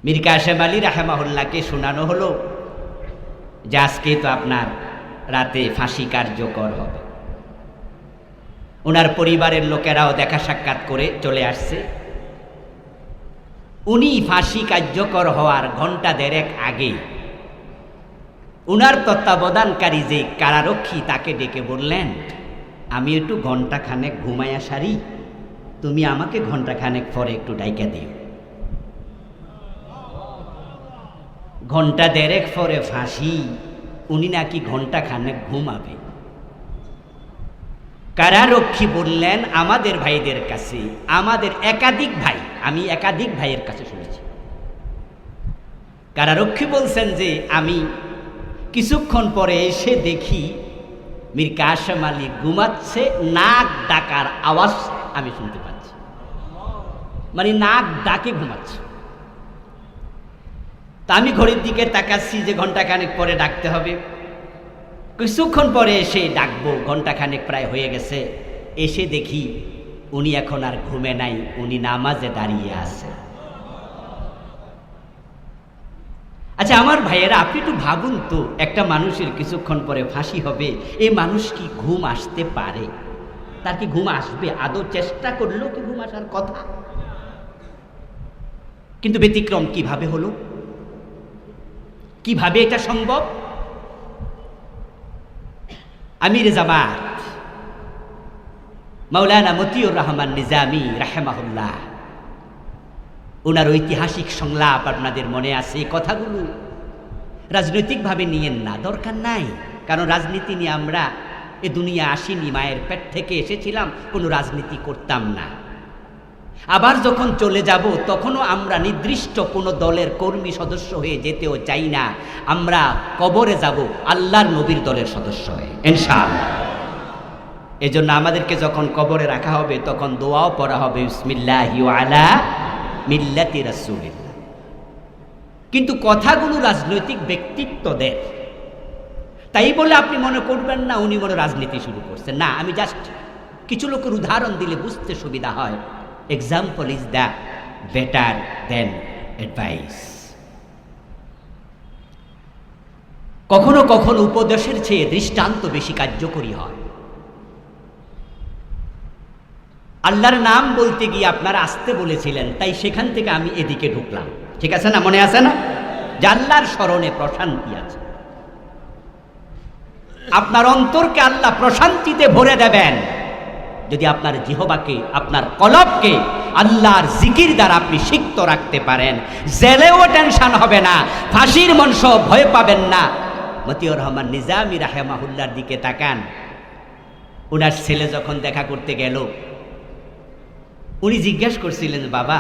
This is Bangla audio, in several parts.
মীর কাসেম আলী রাহেমাহুল্লাহকে শোনানো হলো যে আজকে তো আপনার রাতে ফাঁসি কার্যকর হবে। ওনার পরিবারের লোকেরাও দেখা সাক্ষাৎ করে চলে আসছে। উনি ফাঁসি কার্যকর হওয়ার ঘন্টা দেড়েক আগে উনার তত্ত্বাবধানকারী যে কারারক্ষী তাকে ডেকে বললেন, আমি একটু ঘন্টা খানেক ঘুমাইয়া সারি, তুমি আমাকে ঘন্টা খানেক পরে একটু ডাইকা দিও। ঘন্টা দেড়েক পরে ফাঁসি, উনি নাকি ঘন্টা খানেক ঘুমাবে। কারারক্ষী বললেন আমাদের ভাইদের কাছে, আমাদের একাধিক ভাই, আমি একাধিক ভাইয়ের কাছে শুনেছি, কারারক্ষী বলছেন যে আমি কিছুক্ষণ পরে এসে দেখি মীর কাসেম আলী ঘুমাচ্ছে, নাক ডাকার আওয়াজ আমি শুনতে পাচ্ছি, মানে নাক ডাকে ঘুমাচ্ছে। তা আমি ঘড়ির দিকে তাকাচ্ছি যে ঘন্টা খানেক পরে ডাকতে হবে। কিছুক্ষণ পরে এসে ডাকবো, ঘন্টা খানেক প্রায় হয়ে গেছে, এসে দেখি উনি এখন আর ঘুমে নাই, উনি নামাজে দাঁড়িয়ে আছে। আচ্ছা আমার ভাইয়েরা, আপনি একটু ভাবুন তো, একটা মানুষের কিছুক্ষণ পরে ফাঁসি হবে, এই মানুষ কি ঘুম আসতে পারে? তার কি ঘুম আসবে? আদৌ চেষ্টা করলেও কি ঘুম আসার কথা? কিন্তু ব্যতিক্রম কিভাবে হলো, কিভাবে এটা সম্ভব? আমির জামাত মাওলানা মতিউর রহমান নিজামী রাহেমাহুল্লাহ, ওনার ঐতিহাসিক সংলাপ আপনাদের মনে আছে। কথাগুলো রাজনৈতিকভাবে নিয়েন না, দরকার নাই, কারণ রাজনীতি নিয়ে আমরা এ দুনিয়া আসিনি, মায়ের পেট থেকে এসেছিলাম, কোনো রাজনীতি করতাম না। আবার যখন চলে যাব তখনও আমরা নির্দিষ্ট কোনো দলের কর্মী সদস্য হয়ে যেতেও চাই না, আমরা কবরে যাব আল্লাহর নবীর দলের সদস্য হয়ে, ইনশাআল্লাহ। এজন্য আমাদেরকে যখন কবরে রাখা হবে তখন দোয়াও পড়া হবে, বিসমিল্লাহি ওয়া আলা মিল্লাতি রাসূলিল্লাহ। কিন্তু কথাগুলো রাজনৈতিক ব্যক্তিত্বদের, তাই বলে আপনি মনে করবেন না উনি মনে রাজনীতি শুরু করছেন। না, আমি জাস্ট কিছু লোকের উদাহরণ দিলে বুঝতে সুবিধা হয়। Example is the better then advice. কখনো কখনো উপদেশের চেয়ে দৃষ্টান্ত বেশি কার্যকরী হয়। আল্লাহর নাম বলতে গিয়ে আপনারা আসতে বলেছিলেন, তাই সেখান থেকে আমি এদিকে ঢুকলাম, ঠিক আছে না? মনে আছে না যে আল্লাহর স্মরণে প্রশান্তি আছে? আপনার অন্তরকে আল্লাহ প্রশান্তিতে ভরে দেবেন যদি আপনার জিহবাকে, আপনার কলবকে আল্লাহর জিকির দ্বারা আপনি সিক্ত রাখতে পারেন। জেলেও টেনশন হবে না, ফাঁসির মঞ্চ ভয় পাবেন না। মতিউর রহমান নিজামী রাহেমাহুল্লাহর দিকে তাকান। ওনার ছেলে যখন দেখা করতে গেল, উনি জিজ্ঞাসা করছিলেন, বাবা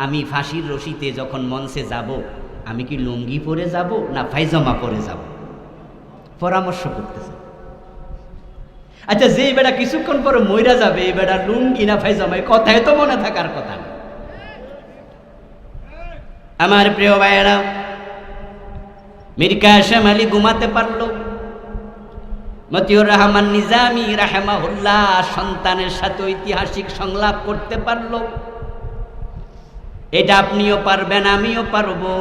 আমি ফাঁসির রশিতে যখন মঞ্চে যাব, আমি কি লুঙ্গি পরে যাব না পায়জামা পরে যাব? পরামর্শ করতেছে। আচ্ছা, যে বেটা কিছুক্ষণ পরে মইরা যাবে, এই বেটা লুঙ্গি না পায়জামা, এই কথাই তো মনে থাকার কথা না। আমার প্রিয় ভাইয়েরা, মীর কাসেম আলী ঘুমাতে পারল, মতিউর রহমান নিজামী রাহেমাহুল্লাহ সন্তানের সাথে ঐতিহাসিক সংলাপ করতে পারল। এটা আপনিও পারবেন, আমিও পারবো,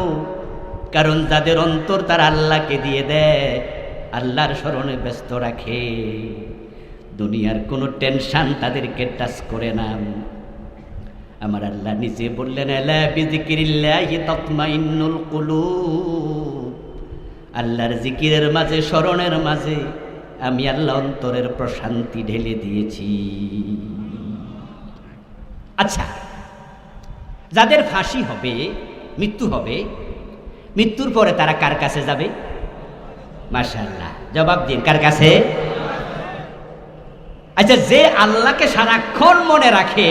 কারণ যাদের অন্তর তারা আল্লাহকে দিয়ে দেয়, আল্লাহর স্মরণে ব্যস্ত রাখে, দুনিয়ার কোনো টেনশন তাদেরকে টাচ করে না। আমার আল্লাহ নিজে বললেন, আলা বিযিকিরিল্লাহি তাতমাইন্নুল কুলুব, আল্লাহর জিকিরের মাঝে, স্মরণের মাঝে আমি আল্লাহ অন্তরের প্রশান্তি ঢেলে দিয়েছি। আচ্ছা, যাদের ফাঁসি হবে, মৃত্যু হবে, মৃত্যুর পরে তারা কার কাছে যাবে? মাশাআল্লাহ, জবাব দিন, কার কাছে? আচ্ছা, যে আল্লাহকে সারাক্ষণ মনে রাখে,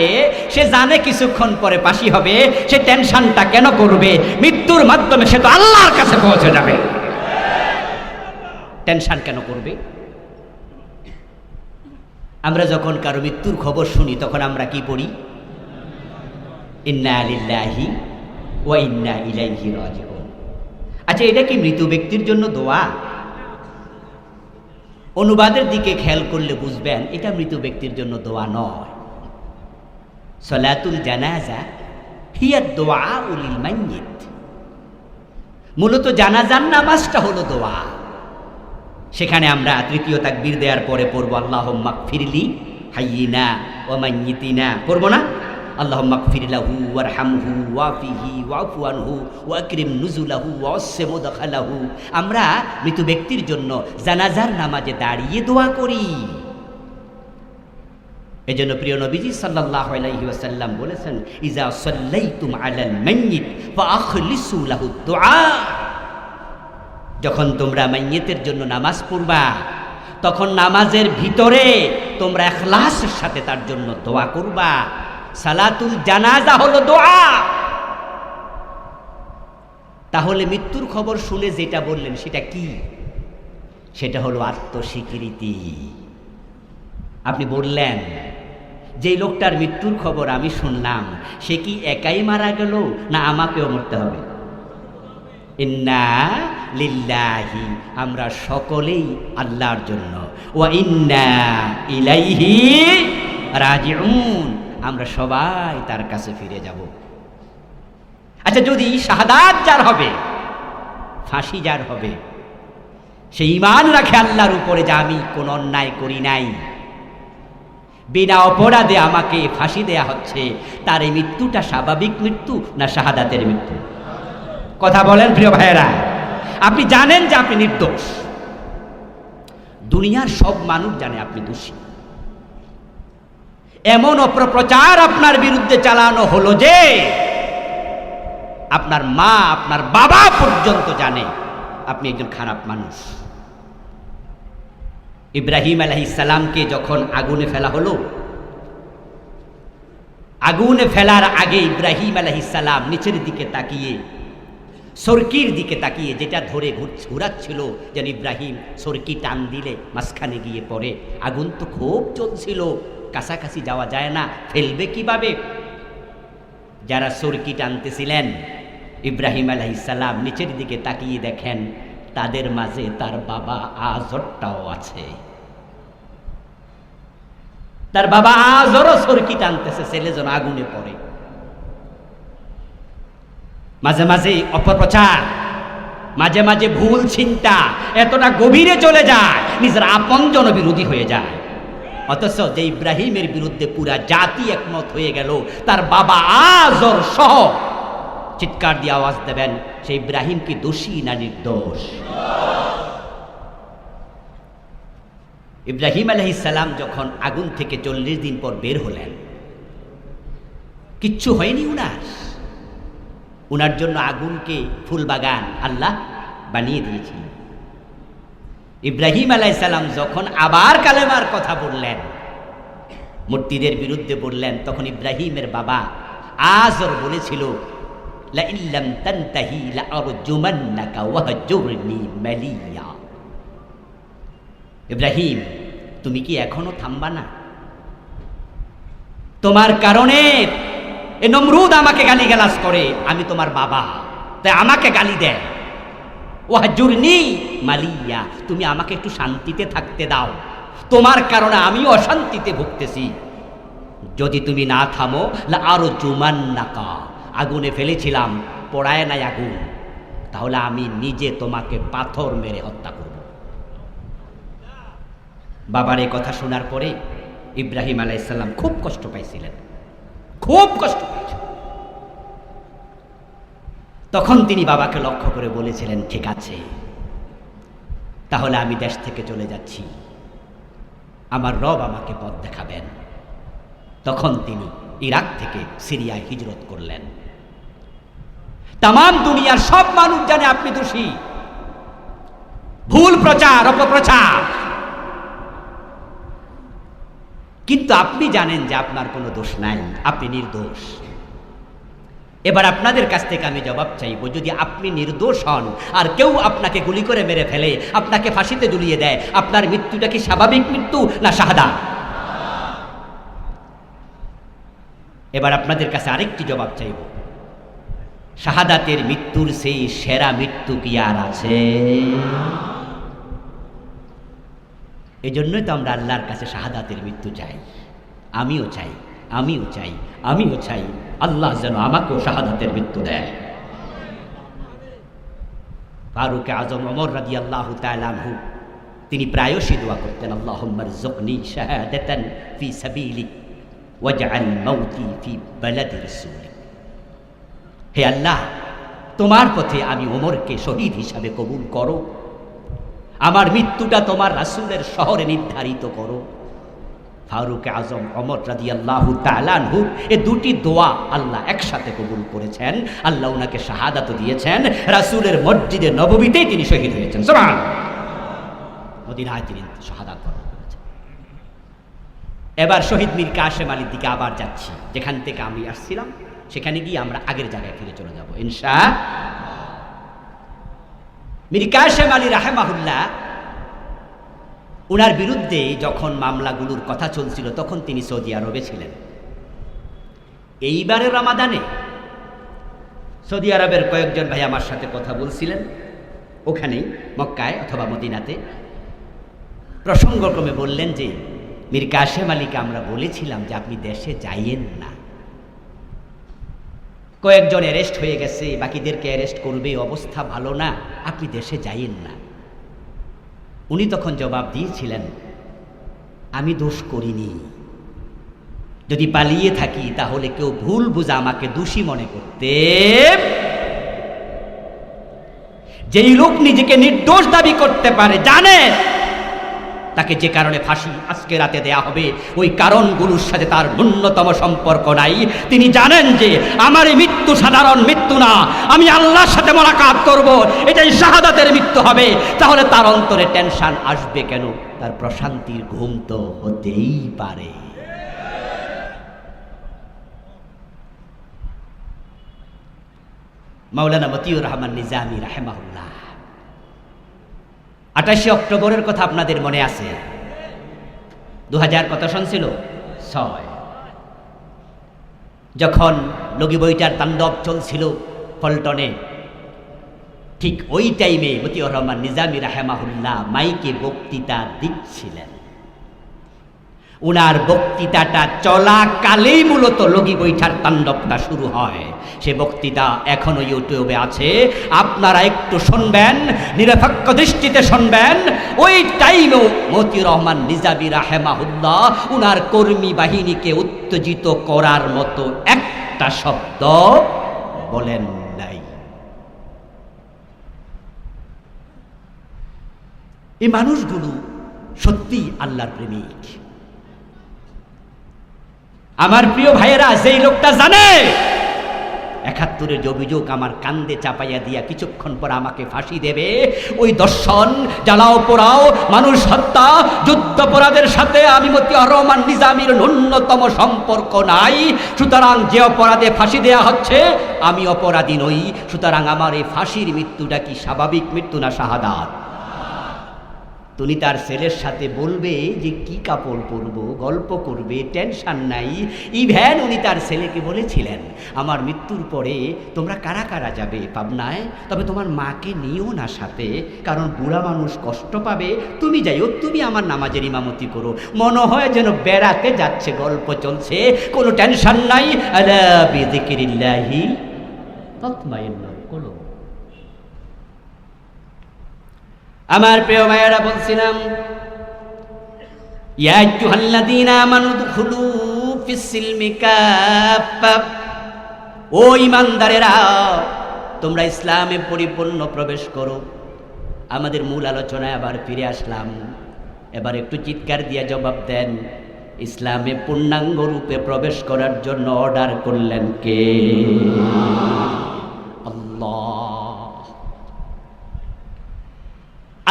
সে জানে কিছুক্ষণ পরে ফাঁসি হবে, সে টেনশনটা কেন করবে? মৃত্যুর মাধ্যমে সে তো আল্লাহর কাছে পৌঁছে যাবে, টেনশন কেন করবে? আমরা যখন কারো মৃত্যুর খবর শুনি তখন আমরা কি পড়ি? ইন্না লিল্লাহি ওয়া ইন্না ইলাইহি রাজিউন। আচ্ছা, এটা কি মৃত ব্যক্তির জন্য দোয়া? অনুবাদের দিকে খেয়াল করলে বুঝবেন এটা মৃত ব্যক্তির জন্য দোয়া নয়। সলাতুল জানাজা হিয়া দুআউ লিল মাইয়িত, মূলত জানাজার নামাজটা হলো দোয়া। সেখানে আমরা তৃতীয় তাকবীর দেওয়ার পরে পড়বো আল্লাহুম্মা গফিরলি হাইয়িনা ওয়া মাইয়িতিনা, পড়বো না? আল্লাহুম্মা গফির লাহু ওয়ারহামহু ওয়াফিহি ওয়াফু আনহু ওয়াকরিম নুজুলাহু ওয়াসসি মুদখালাহু। আমরা মৃত ব্যক্তির জন্য জানাজার নামাজে দাঁড়িয়ে দোয়া করি। এজন্য প্রিয় নবীজি সাল্লাল্লাহু আলাইহি ওয়াসাল্লাম বলেছেন, ইজা সাল্লাইতুম আলাল মাইয়িত ফাআখলিসু লাহু দুআ। যখন তোমরা মাইয়িতের জন্য নামাজ পড়বা, তখন নামাজের ভিতরে তোমরা ইখলাসের সাথে তার জন্য দোয়া করবা। সালাতুল জানাজা হলো দোয়া। তাহলে মৃত্যুর খবর শুনে যেটা বললেন সেটা কি? সেটা হলো আত্মস্বীকৃতি। আপনি বললেন যে লোকটার মৃত্যুর খবর আমি শুনলাম, সে কি একাই মারা গেল না আমাকেও মরতে হবে? ইন্না লিল্লাহি, আমরা সকলেই আল্লাহর জন্য, ওয়া ইন্না ইলাইহি রাজিউন, আমরা সবাই তার কাছে ফিরে যাব। আচ্ছা, যদি শাহাদাত যার হবে, ফাঁসি যার হবে, সে ঈমান রাখে আল্লাহর উপরে যে আমি কোন অন্যায় করি নাই, বিনা অপরাধে আমাকে ফাঁসি দেয়া হচ্ছে, তার এই মৃত্যুটা স্বাভাবিক মৃত্যু না শাহাদাতের মৃত্যু? কথা বলেন প্রিয় ভাইয়েরা। আপনি জানেন যে আপনি নির্দোষ, দুনিয়ার সব মানুষ জানে আপনি দোষী। এমন অপপ্রচার আপনার বিরুদ্ধে চালানো হলো যে আপনার মা, আপনার বাবা পর্যন্ত জানে আপনি একজন খারাপ মানুষ। ইব্রাহিম আলাইহিস সালামকে যখন আগুনে ফেলা হলো, আগুনে ফেলার আগে ইব্রাহিম আলাইহিস সালাম নিচের দিকে তাকিয়ে, সরকির দিকে তাকিয়ে, যেটা ধরে ঘুরাচ্ছিল যেন ইব্রাহিম সরকি টান দিলে মাঝখানে গিয়ে পড়ে। আগুন তো খুব চলছিল, কাছাকাছি যাওয়া যায় না, ফেলবে কিভাবে? যারা সরকি টানতেছিলেন, ইব্রাহিম আলাইহিস সালাম নিচের দিকে তাকিয়ে দেখেন তাদের মাঝে তার বাবা আজরটাও আছে। তার বাবা আজরও সরকি টানতেছে, ছেলে যেন আগুনে পড়ে। মাঝে মাঝে অপপ্রচার, মাঝে মাঝে ভুল চিন্তা এতটা গভীরে চলে যায়, নিজের আপনজন বিরোধী হয়ে যায়। অথচ যে ইব্রাহিমের বিরুদ্ধে পুরা জাতি একমত হয়ে গেল, তার বাবা আজর সহ চিৎকার দিয়ে আওয়াজ দেবেন, সে ইব্রাহিম কি দোষী না নির্দোষ? ইব্রাহিম আলাইহিস সালাম যখন আগুন থেকে 40 দিন পর বের হলেন, কিচ্ছু হয়নি উনার জন্য আগুনকে ফুল বাগান আল্লাহ বানিয়ে দিয়েছিলেন। ইব্রাহিম আলাইহিস সালাম যখন আবার কালেমার কথা বললেন, মূর্তিদের বিরুদ্ধে বললেন, তখন ইব্রাহিমের বাবা আজর বলেছিল, লা ইল্লাম তানতাহি লা আরজুমান্নাকা ওয়াহজুরনি মালিয়া। ইব্রাহিম, তুমি কি এখনো থামবা না? তোমার কারণে এ নমরুদ আমাকে গালিগালাজ করে, আমি তোমার বাবা, তাই আমাকে গালি দেয়। ওয়াহজুরনি মালিয়া, তুমি আমাকে একটু শান্তিতে থাকতে দাও, তোমার কারণে আমি অশান্তিতে ভুগতেছি। যদি তুমি না থামো, লা আরজুমান্নাকা, আগুনে ফেলেছিলাম, পড়ায় নাই আগুন, তাহলে আমি নিজে তোমাকে পাথর মেরে হত্যা করব। বাবার এই কথা শোনার পরে ইব্রাহিম আলাইহিস সালাম খুব কষ্ট পাইছিলেন, খুব কষ্ট পাইছেন। তখন তিনি বাবাকে লক্ষ্য করে বলেছিলেন, ঠিক আছে, তাহলে আমি দেশ থেকে চলে যাচ্ছি, আমার রব আমাকে পথ দেখাবেন। তখন তিনি ইরাক থেকে সিরিয়ায় হিজরত করলেন। তামাম দুনিয়ার সব মানুষ জানে আপনি দোষী, ভুল প্রচার, অপপ্রচার, কিন্তু আপনি জানেন যে আপনার কোনো দোষ নাই, আপনি নির্দোষ। এবার আপনাদের কাছ থেকে আমি জবাব চাইব, যদি আপনি নির্দোষ হন আর কেউ আপনাকে গুলি করে মেরে ফেলে, আপনাকে ফাঁসিতে ঝুলিয়ে দেয়, আপনার মৃত্যুটা কি স্বাভাবিক মৃত্যু না শাহাদাত? এবার আপনাদের কাছে আরেকটি জবাব চাইব, শাহাদাতের মৃত্যুর সেই সেরা মৃত্যু কি আর আছে? এই জন্যই তো আমরা আল্লাহর কাছে শাহাদাতের মৃত্যু চাই। আমিও চাই, আমিও চাই, আমিও চাই আল্লাহ যেন আমাকেও শাহাদাতের মৃত্যু দেয়। ফারুক আজম ওমর রাদিয়াল্লাহু তাআলা আনহু তিনি প্রায়শই দোয়া করতেন, আল্লাহুম্মা রযুকনি শাহাদাতান ফি সাবিলিক ওয়াজআল মাউতি ফি বালাদি রাসূলিক। হে আল্লাহ, তোমার পথে আমি ওমরকে শহীদ হিসাবে কবুল করো, আমার মৃত্যুটা তোমার রাসূলের শহরে নির্ধারিত করো। ফারুক আজম ওমর রাদিয়াল্লাহু তাআলা আনহু এই দুটি দোয়া আল্লাহ একসাথে কবুল করেছেন। আল্লাহ ওনাকে শাহাদাত দিয়েছেন, রাসূলের মসজিদে নববীতেই তিনি শহীদ হয়েছেন। সুবহানাল্লাহ, মদিনায় তিনি শাহাদাত বরণ করেছেন। এবার শহীদ মীর কাসেম আলীর দিকে আবার যাচ্ছি, যেখান থেকে আমি আসছিলাম সেখানে গিয়ে আমরা আগের জায়গায় ফিরে চলে যাব ইনশাআল্লাহ। মীর কাসেম আলী রাহিমাহুল্লাহ, উনার বিরুদ্ধে যখন মামলাগুলোর কথা চলছিল তখন তিনি সৌদি আরবে ছিলেন। এইবারের রমাদানে সৌদি আরবের কয়েকজন ভাই আমার সাথে কথা বলছিলেন, ওখানেই মক্কায় অথবা মদিনাতে। প্রসঙ্গক্রমে বললেন যে মীর কাসেম আলীকে আমরা বলেছিলাম যে আপনি দেশে যাইয়েন না, কয়েকজন অ্যারেস্ট হয়ে গেছে, বাকিদেরকে অ্যারেস্ট করবে, অবস্থা ভালো না, আপনি দেশে যাইয়েন না। উনি তখন জবাব দিয়েছিলেন, আমি দোষ করিনি, যদি পালিয়ে থাকি তাহলে কেউ ভুল বুঝা আমাকে দোষী মনে করতে। যেই লোক নিজেকে নির্দোষ দাবি করতে পারে, জানে তাকে যে কারণে ফাঁসি আজকে রাতে দেয়া হবে ওই কারণগুলোর সাথে তার ন্যূনতম সম্পর্ক নাই। তিনি জানেন যে আমার এই মৃত্যু সাধারণ মৃত্যু না, আমি আল্লাহর সাথে মোলাকাত করব, এটাই শাহাদাতের মৃত্যু হবে। তাহলে তার অন্তরে টেনশন আসবে কেন? তার প্রশান্তির ঘুম তো হতেই পারে। মাওলানা মতিউর রহমান নিজামী রাহিমাহুল্লাহ 28 অক্টোবরের কথা আপনাদের মনে আছে? 2000 কত সন ছিল? 6। যখন লগি বইটার তাণ্ডব চলছিল পল্টনে, ঠিক ওই টাইমে মতিউর রহমান নিজামী রাহিমাহুল্লাহ মাইকে বক্তৃতা দিচ্ছিলেন। উনার বক্তৃতাটা চলাকালেই মূলত লগি বৈঠার তাণ্ডবটা শুরু হয়। সে বক্তৃতা এখনো ইউটিউবে আছে, আপনারা একটু শুনবেন, নিরপেক্ষ দৃষ্টিতে শুনবেন। ওই টাইমেও মতিউর রহমান নিজামী রাহিমাহুল্লাহ উনার কর্মী বাহিনীকে উত্তেজিত করার মতো একটা শব্দ বলেন নাই। এই মানুষগুলো সত্যি আল্লাহর প্রেমিক। আমার প্রিয় ভাইয়েরা, যেই লোকটা জানে 71-এর যে অভিযোগ আমার কান্দে চাপাইয়া দিয়া কিছুক্ষণ পর আমাকে ফাঁসি দেবে, ওই দর্শন, জ্বালাও পোড়াও, মানুষ হত্যা, যুদ্ধাপরাধের সাথে আমি মতিউর রহমান নিজামীর ন্যূনতম সম্পর্ক নাই। সুতরাং যে অপরাধে ফাঁসি দেয়া হচ্ছে আমি অপরাধী নই। সুতরাং আমার এই ফাঁসির মৃত্যুটা কি স্বাভাবিক মৃত্যু না শাহাদাত? তুমি তার ছেলের সাথে বলবে যে কি কাপড় পরবো, গল্প করবে, টেনশন নাই। ইভেন উনি তার ছেলেকে বলেছিলেন, আমার মৃত্যুর পরে তোমরা কারা কারা যাবে পাবনায়, তবে তোমার মাকে নিও না সাথে, কারণ বুড়া মানুষ কষ্ট পাবে, তুমি যাইও, তুমি আমার নামাজের ইমামতি করো। মনে হয় যেন বেড়াতে যাচ্ছে, গল্প চলছে, কোনো টেনশন নাই। আলা বিযিকরিল্লাহি তাতমাইন্নুল কুলুব। আমার প্রিয় মায়েরা, বলছিলাম ইয়া আইয়ুহাল্লাযীনা আমানু দুখুলু ফিস-সিলমি কাফফা, ও ঈমানদারেরা তোমরা ইসলামে পরিপূর্ণ প্রবেশ করো। আমাদের মূল আলোচনায় আবার ফিরে আসলাম। এবার একটু চিৎকার দিয়ে জবাব দেন, ইসলামে পূর্ণাঙ্গ রূপে প্রবেশ করার জন্য অর্ডার করলেন কে? আল্লাহ।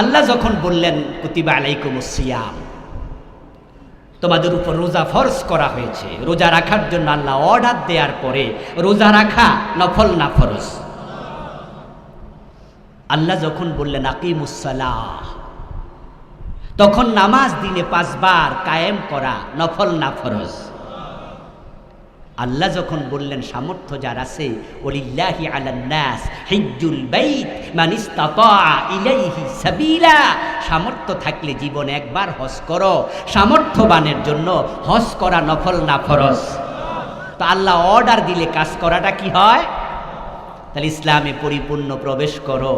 আল্লাহ যখন বললেন কুতিবা আলাইকুমুস সিয়াম, তোমাদের উপর রোজা ফরজ করা হয়েছে, রোজা রাখার জন্য আল্লাহ অর্ডার দেওয়ার পরে রোজা রাখা নফল না ফরজ? আল্লাহ যখন বললেন আকিমুস সালাহ, তখন নামাজ দিনে 5 বার কায়েম করা নফল না ফরজ? আল্লাহ যখন বললেন সামর্থ্য যার আছে, ওয়ালিল্লাহি আলান নাস হিজ্জুল বাইত মান ইসতাতা ইলাইহি সাবিলা, সামর্থ্য থাকলে জীবনে একবার হজ করো, সামর্থ্যবানের জন্য হজ করা নফল না ফরজ? তো আল্লাহ অর্ডার দিলে কাজ করাটা কি হয়? তাহলে ইসলামে পরিপূর্ণ প্রবেশ করো,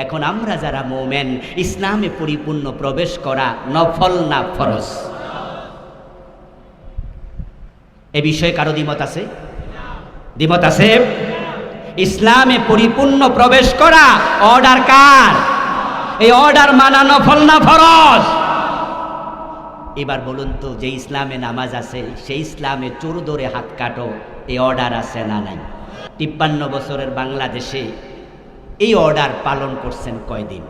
এখন আমরা যারা মুমিন, ইসলামে পরিপূর্ণ প্রবেশ করা নফল না ফরজ? এ বিষয়ে কারো দ্বিমত আছে? দ্বিমত আছে? ইসলামে পরিপূর্ণ প্রবেশ করা অর্ডার কার? এই অর্ডার মানা নফল না ফরজ? এবার বলুন তো, যে ইসলামে নামাজ আছে সেই ইসলামে চোর ধরে হাত কাটো, এই অর্ডার আছে না নাই? 53 বছরের বাংলাদেশে এই অর্ডার পালন করছেন কয়দিন?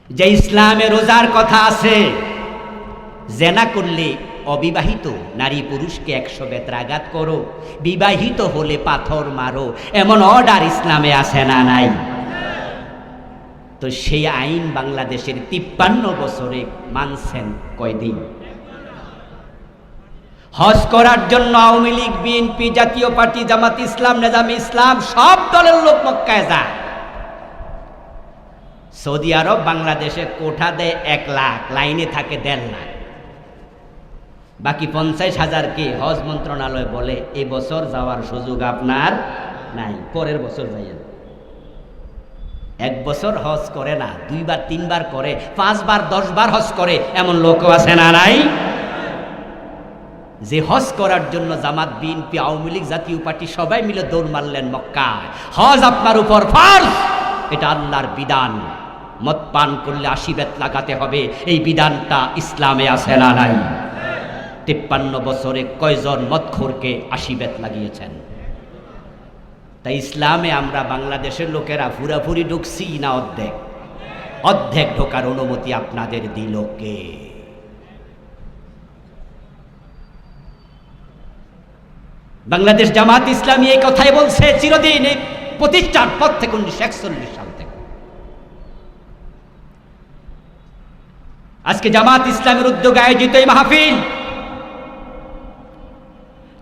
যে ইসলামে রোজার কথা আছে, জেনা করলে অবিবাহিত নারী পুরুষকে 100 বেত্রাঘাত করো, বিবাহিত হলে পাথর মারো, এমন অর্ডার ইসলামে আছে না নাই? তো সেই আইন বাংলাদেশের 53 বছরে মানছেন কয়দিন? হজ করার জন্য আওয়ামী লীগ, বিএনপি, জাতীয় পার্টি, জামাত ইসলাম, নেজামে ইসলাম সব দলের লোক মক্কায় যায়। সৌদি আরব বাংলাদেশে কোঠা দেয় 1 লাখ, লাইনে থাকে 1.5 লাখ, বাকি 50,000কে হজ মন্ত্রণালয় বলে এই বছর যাওয়ার সুযোগ আপনার নাই, পরের বছর যাইয়েন। 1 বছর হজ করে না, 2 বার 3 বার করে, 5 বার 10 বার হজ করে, এমন লোকও আছে না নাই? যে হজ করার জন্য জামাত, বিএনপি, আওয়ামী লীগ, জাতীয় পার্টি সবাই মিলে দৌড় মারলেন মক্কায়। হজ আপনার উপর ফরজ, এটা আল্লাহর বিধান। মদ পান করলে 80 বেত লাগাতে হবে, এই বিধানটা ইসলামে আছে না নাই? 53 বছরে কয়জন মদখোরকে 80 বেত লাগিয়েছেন? তাই ইসলামে আমরা বাংলাদেশের লোকেরা পুরাপুরি ঢুকছি না অর্ধেক? অর্ধেক ঢোকার অনুমতি আপনাদের দিল কে? বাংলাদেশ জামাত ইসলামী এই কথাই বলছে চিরদিন, এই প্রতিষ্ঠার পর থেকে 1941 সাল থেকে। আজকে জামাত ইসলামের উদ্যোগে আয়োজিত এই মাহফিল,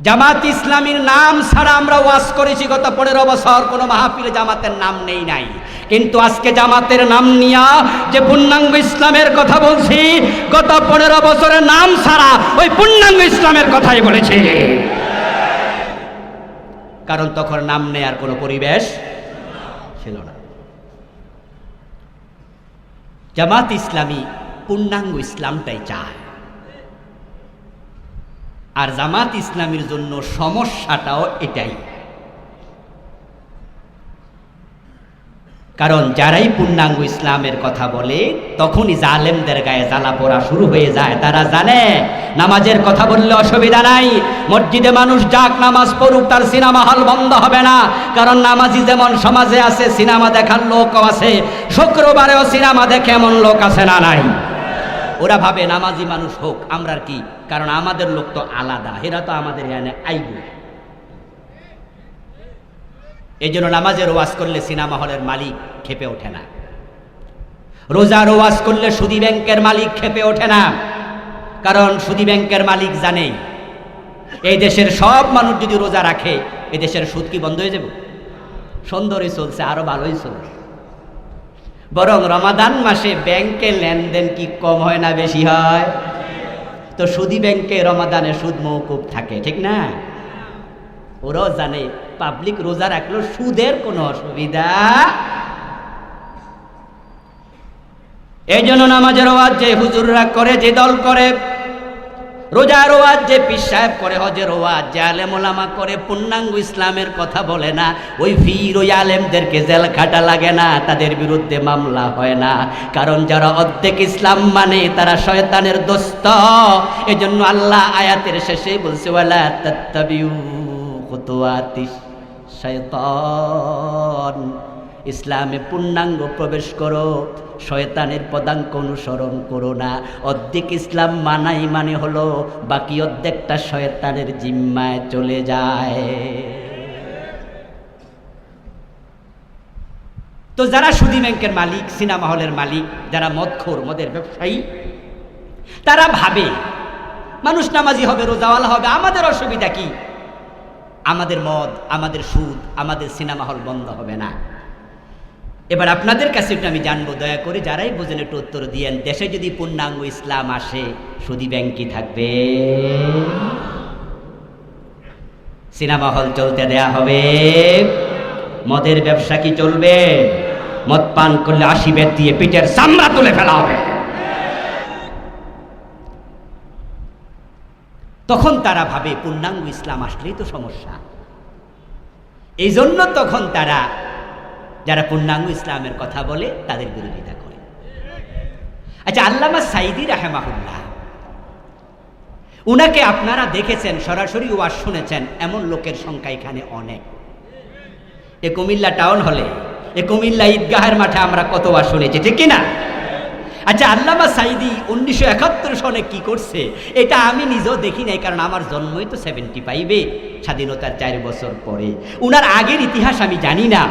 জামাত ইসলামীর নাম ছাড়া আমরা ওয়াজ করেছি গত 15 বছর, কোনো মাহফিলে জামাতের নাম নেই নাই। কিন্তু আজকে জামাতের নাম নিয়া যে পূর্ণাঙ্গ ইসলামের কথা বলছি, গত 15 বছরের নাম ছাড়া ওই পূর্ণাঙ্গ ইসলামের কথাই বলেছি। কারণ তখন নাম নেয়ার কোনো পরিবেশ ছিল না। জামাত ইসলামী পূর্ণাঙ্গ ইসলামটাই চায়, আর জামাত ইসলামীর জন্য সমস্যাটাও এটাই। কারণ যারাই পূর্ণাঙ্গ ইসলামের কথা বলে তখনই জালেমদের গায়ে জ্বালা পোড়া শুরু হয়ে যায়। তারা জানে নামাজের কথা বললে অসুবিধা নাই, মসজিদে মানুষ যাক নামাজ পড়ুক, তার সিনেমা হল বন্ধ হবে না। কারণ নামাজি যেমন সমাজে আছে, সিনেমা দেখার লোকও আছে, শুক্রবারেও সিনেমা দেখে এমন লোক আছে না নাই? ওরা ভাবে নামাজি মানুষ হোক, আমরা কি, কারণ আমাদের লোক তো আলাদা, এরা তো আমাদের এখানে আইব। এই জন্য নামাজের ওয়াজ করলে সিনেমা হলের মালিক খেপে ওঠে না, রোজার ওয়াজ করলে সুদী ব্যাংকের মালিক খেপে ওঠে না। কারণ সুদী ব্যাংকের মালিক জানে এই দেশের সব মানুষ যদি রোজা রাখে, এই দেশের সুদ কি বন্ধ হয়ে যাবে? সুন্দরই চলছে, আরো ভালোই চলছে। বরং রমাদান মাসে ব্যাংকে লেনদেন কি কম হয় না বেশি হয়? তো সুদী ব্যাংকে রমাদানে সুদ মওকুফ থাকে, ঠিক না? ওরাও জানে পাবলিক রোজা রাখলো সুদের কোনো অসুবিধা। এই জন্য নামাজের ওয়াজ যে হুজুররা করে, যে দল করে, রোজার ওয়াজ যে পীর সাহেব করে, হজের ওয়াজ যে আলেম ওলামা করে, পূর্ণাঙ্গ ইসলামের কথা বলে না, ওই পীর ওই আলেমদেরকে জেল খাটা লাগে না, তাদের বিরুদ্ধে মামলা হয় না। কারণ যারা অর্ধেক ইসলাম মানে তারা শয়তানের দোস্ত। এজন্য আল্লাহ আয়াতের শেষে বলছে, ওয়ালা তাত্তাবিউ খুতুওয়াতিশ শায়তান, ইসলামে পূর্ণাঙ্গ প্রবেশ করো, শয়তানের পদাঙ্ক অনুসরণ করো না। অর্ধেক ইসলাম মানাই মানে হলো বাকি অর্ধেকটা শয়তানের জিম্মায় চলে যায়। তো যারা সুদী ব্যাংকের মালিক, সিনেমা হলের মালিক, যারা মদখোর, মদের ব্যবসায়ী, তারা ভাবে মানুষ নামাজি হবে, রোজাওয়ালা হবে, আমাদের অসুবিধা কি? আমাদের মদ, আমাদের সুদ, আমাদের সিনেমা হল বন্ধ হবে না। এবার আপনাদের কাছে একটু আমি জানবো, দয়া করে যারাই বোঝেন একটু উত্তর দিয়েন, দেশে যদি পূর্ণাঙ্গ ইসলাম আসে, সুদী ব্যাংক কি থাকবে? সিনেমা হল চলতে দেয়া হবে? মদের ব্যবসা কি চলবে? মদ পান করলে 80 বেত দিয়ে পিঠের চামড়া তুলে ফেলা হবে। তখন তারা ভাবে পূর্ণাঙ্গ ইসলাম আসলেই তো সমস্যা। এই জন্য তখন তারা যারা পূর্ণাঙ্গ ইসলামের কথা বলে তাদের বিরোধিতা করে। আচ্ছা, আল্লামা সাইদি রাহেমাহুল্লাহ, উনাকে আপনারা দেখেছেন, সরাসরি ওয়াজ শুনেছেন, এমন লোকের সংখ্যা এখানে অনেক। এ কুমিল্লা টাউন হলে, এ কুমিল্লা ঈদগাহের মাঠে আমরা কত ওয়াজ শুনেছি, ঠিক কিনা? আচ্ছা, আল্লামা সাইদি 1971 সনে কি করছে এটা আমি নিজেও দেখি নাই, কারণ আমার জন্মই তো 75-এ, স্বাধীনতার 4 বছর পরে। উনার আগের ইতিহাস আমি জানি না,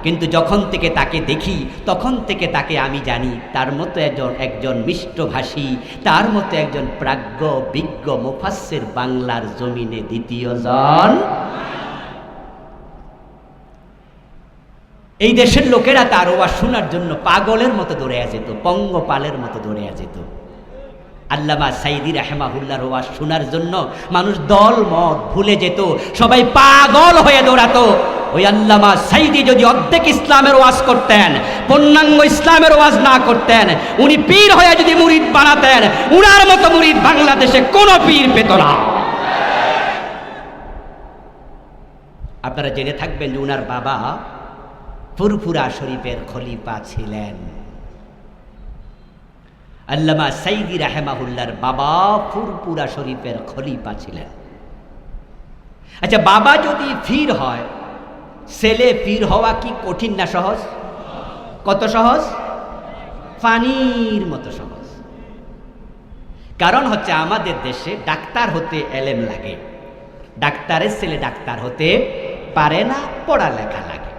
কিন্তু যখন থেকে তাকে দেখি তখন থেকে তাকে আমি জানি তার মতো একজন মিষ্টভাষী, তার মতো একজন প্রাজ্ঞ বিজ্ঞ মুফাসসির বাংলার জমিনে দ্বিতীয় জন। এই দেশের লোকেরা তার ওয়াজ শোনার জন্য পাগলের মতো দৌড়ে যেত, পঙ্গপালের মতো দৌড়ে যেত। আল্লামা সাইদি রাহেমাহুল্লাহর ওয়াজ শোনার জন্য মানুষ দল মত ভুলে যেত, সবাই পাগল হয়ে দৌড়াতো। ওই আল্লামা সাইদি যদি অর্ধেক ইসলামের ওয়াজ করতেন, পূর্ণাঙ্গ ইসলামের ওয়াজ না করতেন, উনি পীর হয়ে যদি মুরিদ বানাতেন, উনার মতো মুরিদ বাংলাদেশে কোনো পীর পেত না। আপনারা জেনে থাকবেন যে উনার বাবা ফুরফুরা শরীফের খলিফা ছিলেন। আল্লামা সাইদি রাহেমাহুল্লাহর বাবা ফুরফুরা শরীফের খলিফা ছিলেন। আচ্ছা, বাবা যদি পীর হয়, ছেলে পীর হওয়া কি কঠিন না সহজ? কত সহজ? পানির মতো সহজ। কারণ হচ্ছে আমাদের দেশে ডাক্তার হতে এলেম লাগে, ডাক্তারের ছেলে ডাক্তার হতে পারে না, পড়ালেখা লাগে।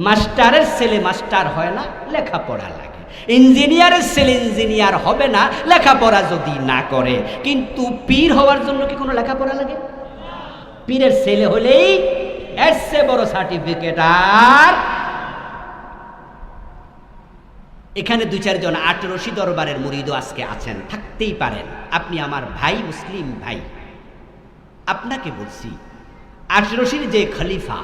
মাস্টারের ছেলে মাস্টার হয় না, লেখাপড়া লাগে। ইঞ্জিনিয়ারের ছেলে ইঞ্জিনিয়ার হবে না, লেখাপড়া যদি না করে। কিন্তু পীর হওয়ার জন্য কি কোনো লেখাপড়া লাগে? পীরের ছেলে হলেই এর চেয়ে বড় সার্টিফিকেট আর। এখানে 2-4 জন 8 রশি দরবারের মুরিদও আজকে আছেন, থাকতেই পারেন। আপনি আমার ভাই, মুসলিম ভাই, আপনাকে বলছি, 8 রশির যে খলিফা,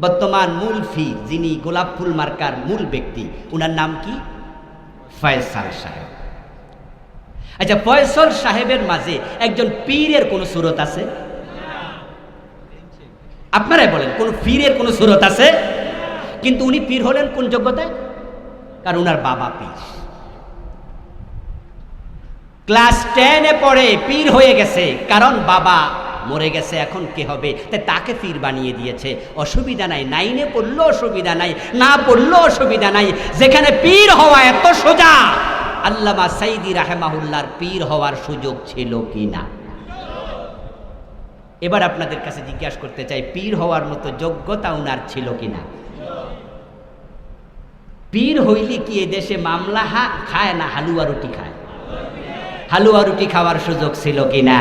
বর্তমান মূল পীর, যিনি গোলাপ ফুল মার্কার মূল ব্যক্তি, উনার নাম কি? ফয়সাল সাহেব। আচ্ছা, ফয়সাল সাহেবের মাঝে একজন পীরের কোন সুরত আছে? আপনারাই বলেন, কোন পীরের কোন সুরত আছে? কিন্তু উনি পীর হলেন কোন যোগ্যতায়? কারণ উনার বাবা পীর। ক্লাস 10-এ পড়ে পীর হয়ে গেছে, কারণ বাবা মরে গেছে, এখন কে হবে? তাই তাকে পীর বানিয়ে দিয়েছে। অসুবিধা নাই, 9-এ পড়লেও অসুবিধা নাই, না পড়লেও অসুবিধা নাই। যেখানে পীর হওয়া এত সোজা, আল্লামা সাইদি রাহেমাহুল্লাহর পীর হওয়ার সুযোগ ছিল কিনা? এবার আপনাদের কাছে জিজ্ঞাসা করতে চাই, পীর হওয়ার মতো যোগ্যতা উনার ছিল কিনা? পীর হইলে কি এ দেশে মামলা খায় না হালুয়া রুটি খায়? হালুয়া রুটি খাওয়ার সুযোগ ছিল কিনা?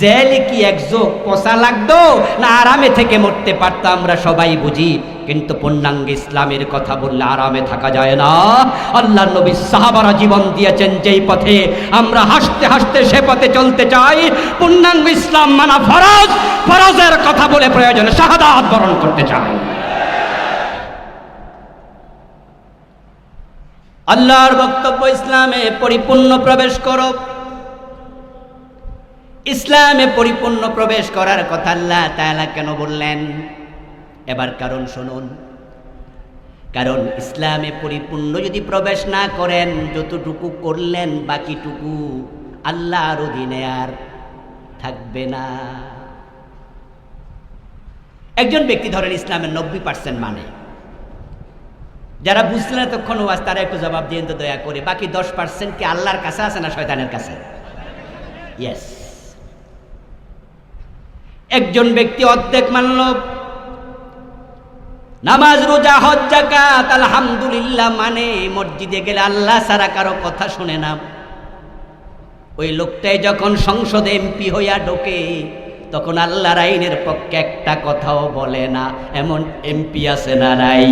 জেলে কি এক যোগ পচা লাগতো না আরামে থেকে মরতে পারতো? আমরা সবাই বুঝি, কিন্তু পূর্ণাঙ্গ ইসলামের কথা বললে আরামে থাকা যায় না। আল্লাহর নবী সাহাবারা জীবন দিয়েছেন যেই পথে, আমরা হাসতে হাসতে সে পথে চলতে চাই। পূর্ণাঙ্গ ইসলাম মানা ফরজ, ফরজের কথা বলে প্রয়োজনে শাহাদাত বরণ করতে চাই। আল্লাহর বক্তব্য, ইসলামে পরিপূর্ণ প্রবেশ করো। ইসলামে পরিপূর্ণ প্রবেশ করার কথা আল্লাহ তাআলা কেন বললেন? এবার কারণ শুনুন। কারণ ইসলামে পরিপূর্ণ যদি প্রবেশ না করেন, যতটুকু করলেন বাকিটুকু আল্লাহর অধীনে আর থাকবে না। একজন ব্যক্তি ধরেন ইসলামের 90% মানে, যারা বুঝলেন এতক্ষণ ওয়াজ, তারা একটু জবাব দিন তো দয়া করে। বাকি 10% কি আল্লাহর কাছে আছে না শয়তানের কাছে? ইয়েস। একজন ব্যক্তি অর্ধেক মানল, নামাজ রোজা হজ যাকাত আলহামদুলিল্লাহ মানে, মসজিদে গেলে আল্লাহ ছাড়া কারো কথা শুনে না। ওই লোকটাই যখন সংসদে এমপি হইয়া ঢোকে, তখন আল্লাহর আইনের পক্ষে একটা কথাও বলে না। এমন এমপি আছে না নাই?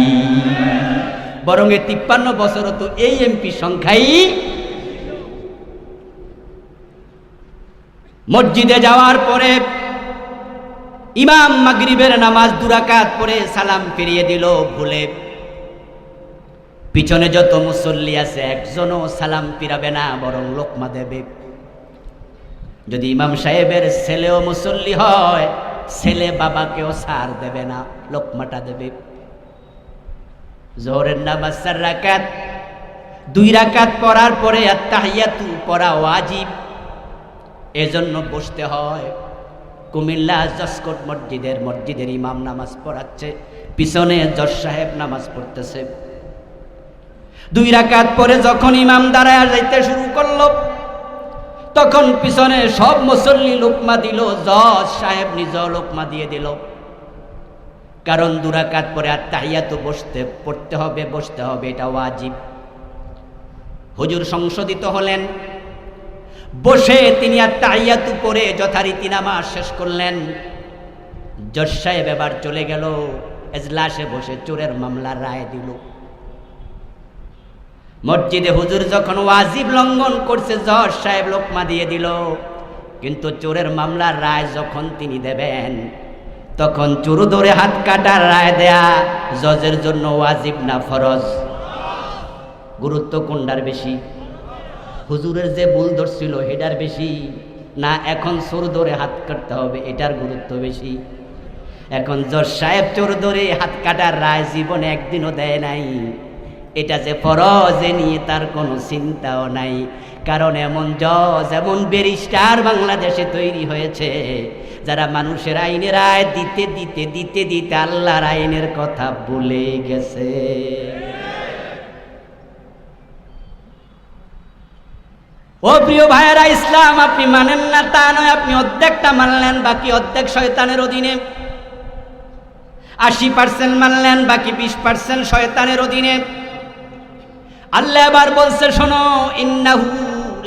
বরং 53 বছরও তো এই এমপি সংখ্যাই। মসজিদে যাওয়ার পরে ইমাম মাগরিবের নামাজ 2 রাকাত পড়ে সালাম ফিরিয়ে দিল ভুলে। পিছনে যত মুসল্লি আছে একজনও সালাম ফিরাবে না, বরং লোকমা দেবে। যদি ইমাম সাহেবের ছেলেও মুসল্লি হয়, ছেলে বাবাকেও ছাড় দেবে না, লোকমাটা দেবে। জোহরের নামাজ 4 রাকাত, 2 রাকাত পড়ার পরে আত্তাহিয়াতু পড়া ওয়াজিব, এজন্য বসতে হয়। কুমিল্লা জসকোট মসজিদের ইমাম নামাজ পড়াচ্ছে, পিছনে জজ সাহেব নামাজ পড়তেছে। 2 রাকাত পরে যখন ইমাম দাঁড়ায় যাইতে শুরু করলো, তখন পিছনে সব মুসল্লি লোকমা দিল, জজ সাহেব নিজেও লোকমা দিয়ে দিল। কারণ 2 রাকাত পরে আত্তাহিয়াতু পড়তে হবে, বসতে হবে, এটা ওয়াজিব। হুজুর সংশোধিত হলেন, বসে তিনি আত্তাহিয়াতু পড়ে যথারীতি নামাজ শেষ করলেন। জজ সাহেব এবার চলে গেল, এজলাসে বসে চোরের মামলার রায় দিল। মসজিদে হুজুর যখন ওয়াজিব লঙ্ঘন করছে, জজ সাহেব লোকমা দিয়ে দিল। কিন্তু চোরের মামলার রায় যখন তিনি দেবেন, তখন চোর ধরে হাত কাটার রায় দেয়া জজের জন্য ওয়াজিব না ফরজ? গুরুত্ব কোনটার বেশি? হুজুরের যে ভুল ধরছিল এটার বেশি, না এখন চোর ধরে হাত কাটতে হবে এটার গুরুত্ব বেশি? এখন জজ সাহেব চোর ধরে হাত কাটার রায় জীবনে একদিনও দেয় নাই, এটা যে ফরজ এ নিয়ে তার কোনো চিন্তাও নাই। কারণ এমন জজ, এমন ব্যারিস্টার বাংলাদেশে তৈরি হয়েছে, যারা মানুষের আইনের রায় দিতে দিতে দিতে দিতে আল্লাহর আইনের কথা ভুলে গেছে। ও প্রিয় ভাইয়েরা, ইসলাম আপনি মানেন না তা নয়, আপনি অর্ধেকটা মানলেন, বাকি অর্ধেক শয়তানের অধীনে। 80% মানলেন, বাকি 20% শয়তানের অধীনে। আল্লাহ আবার বলছে, শোনো, ইন্নাহু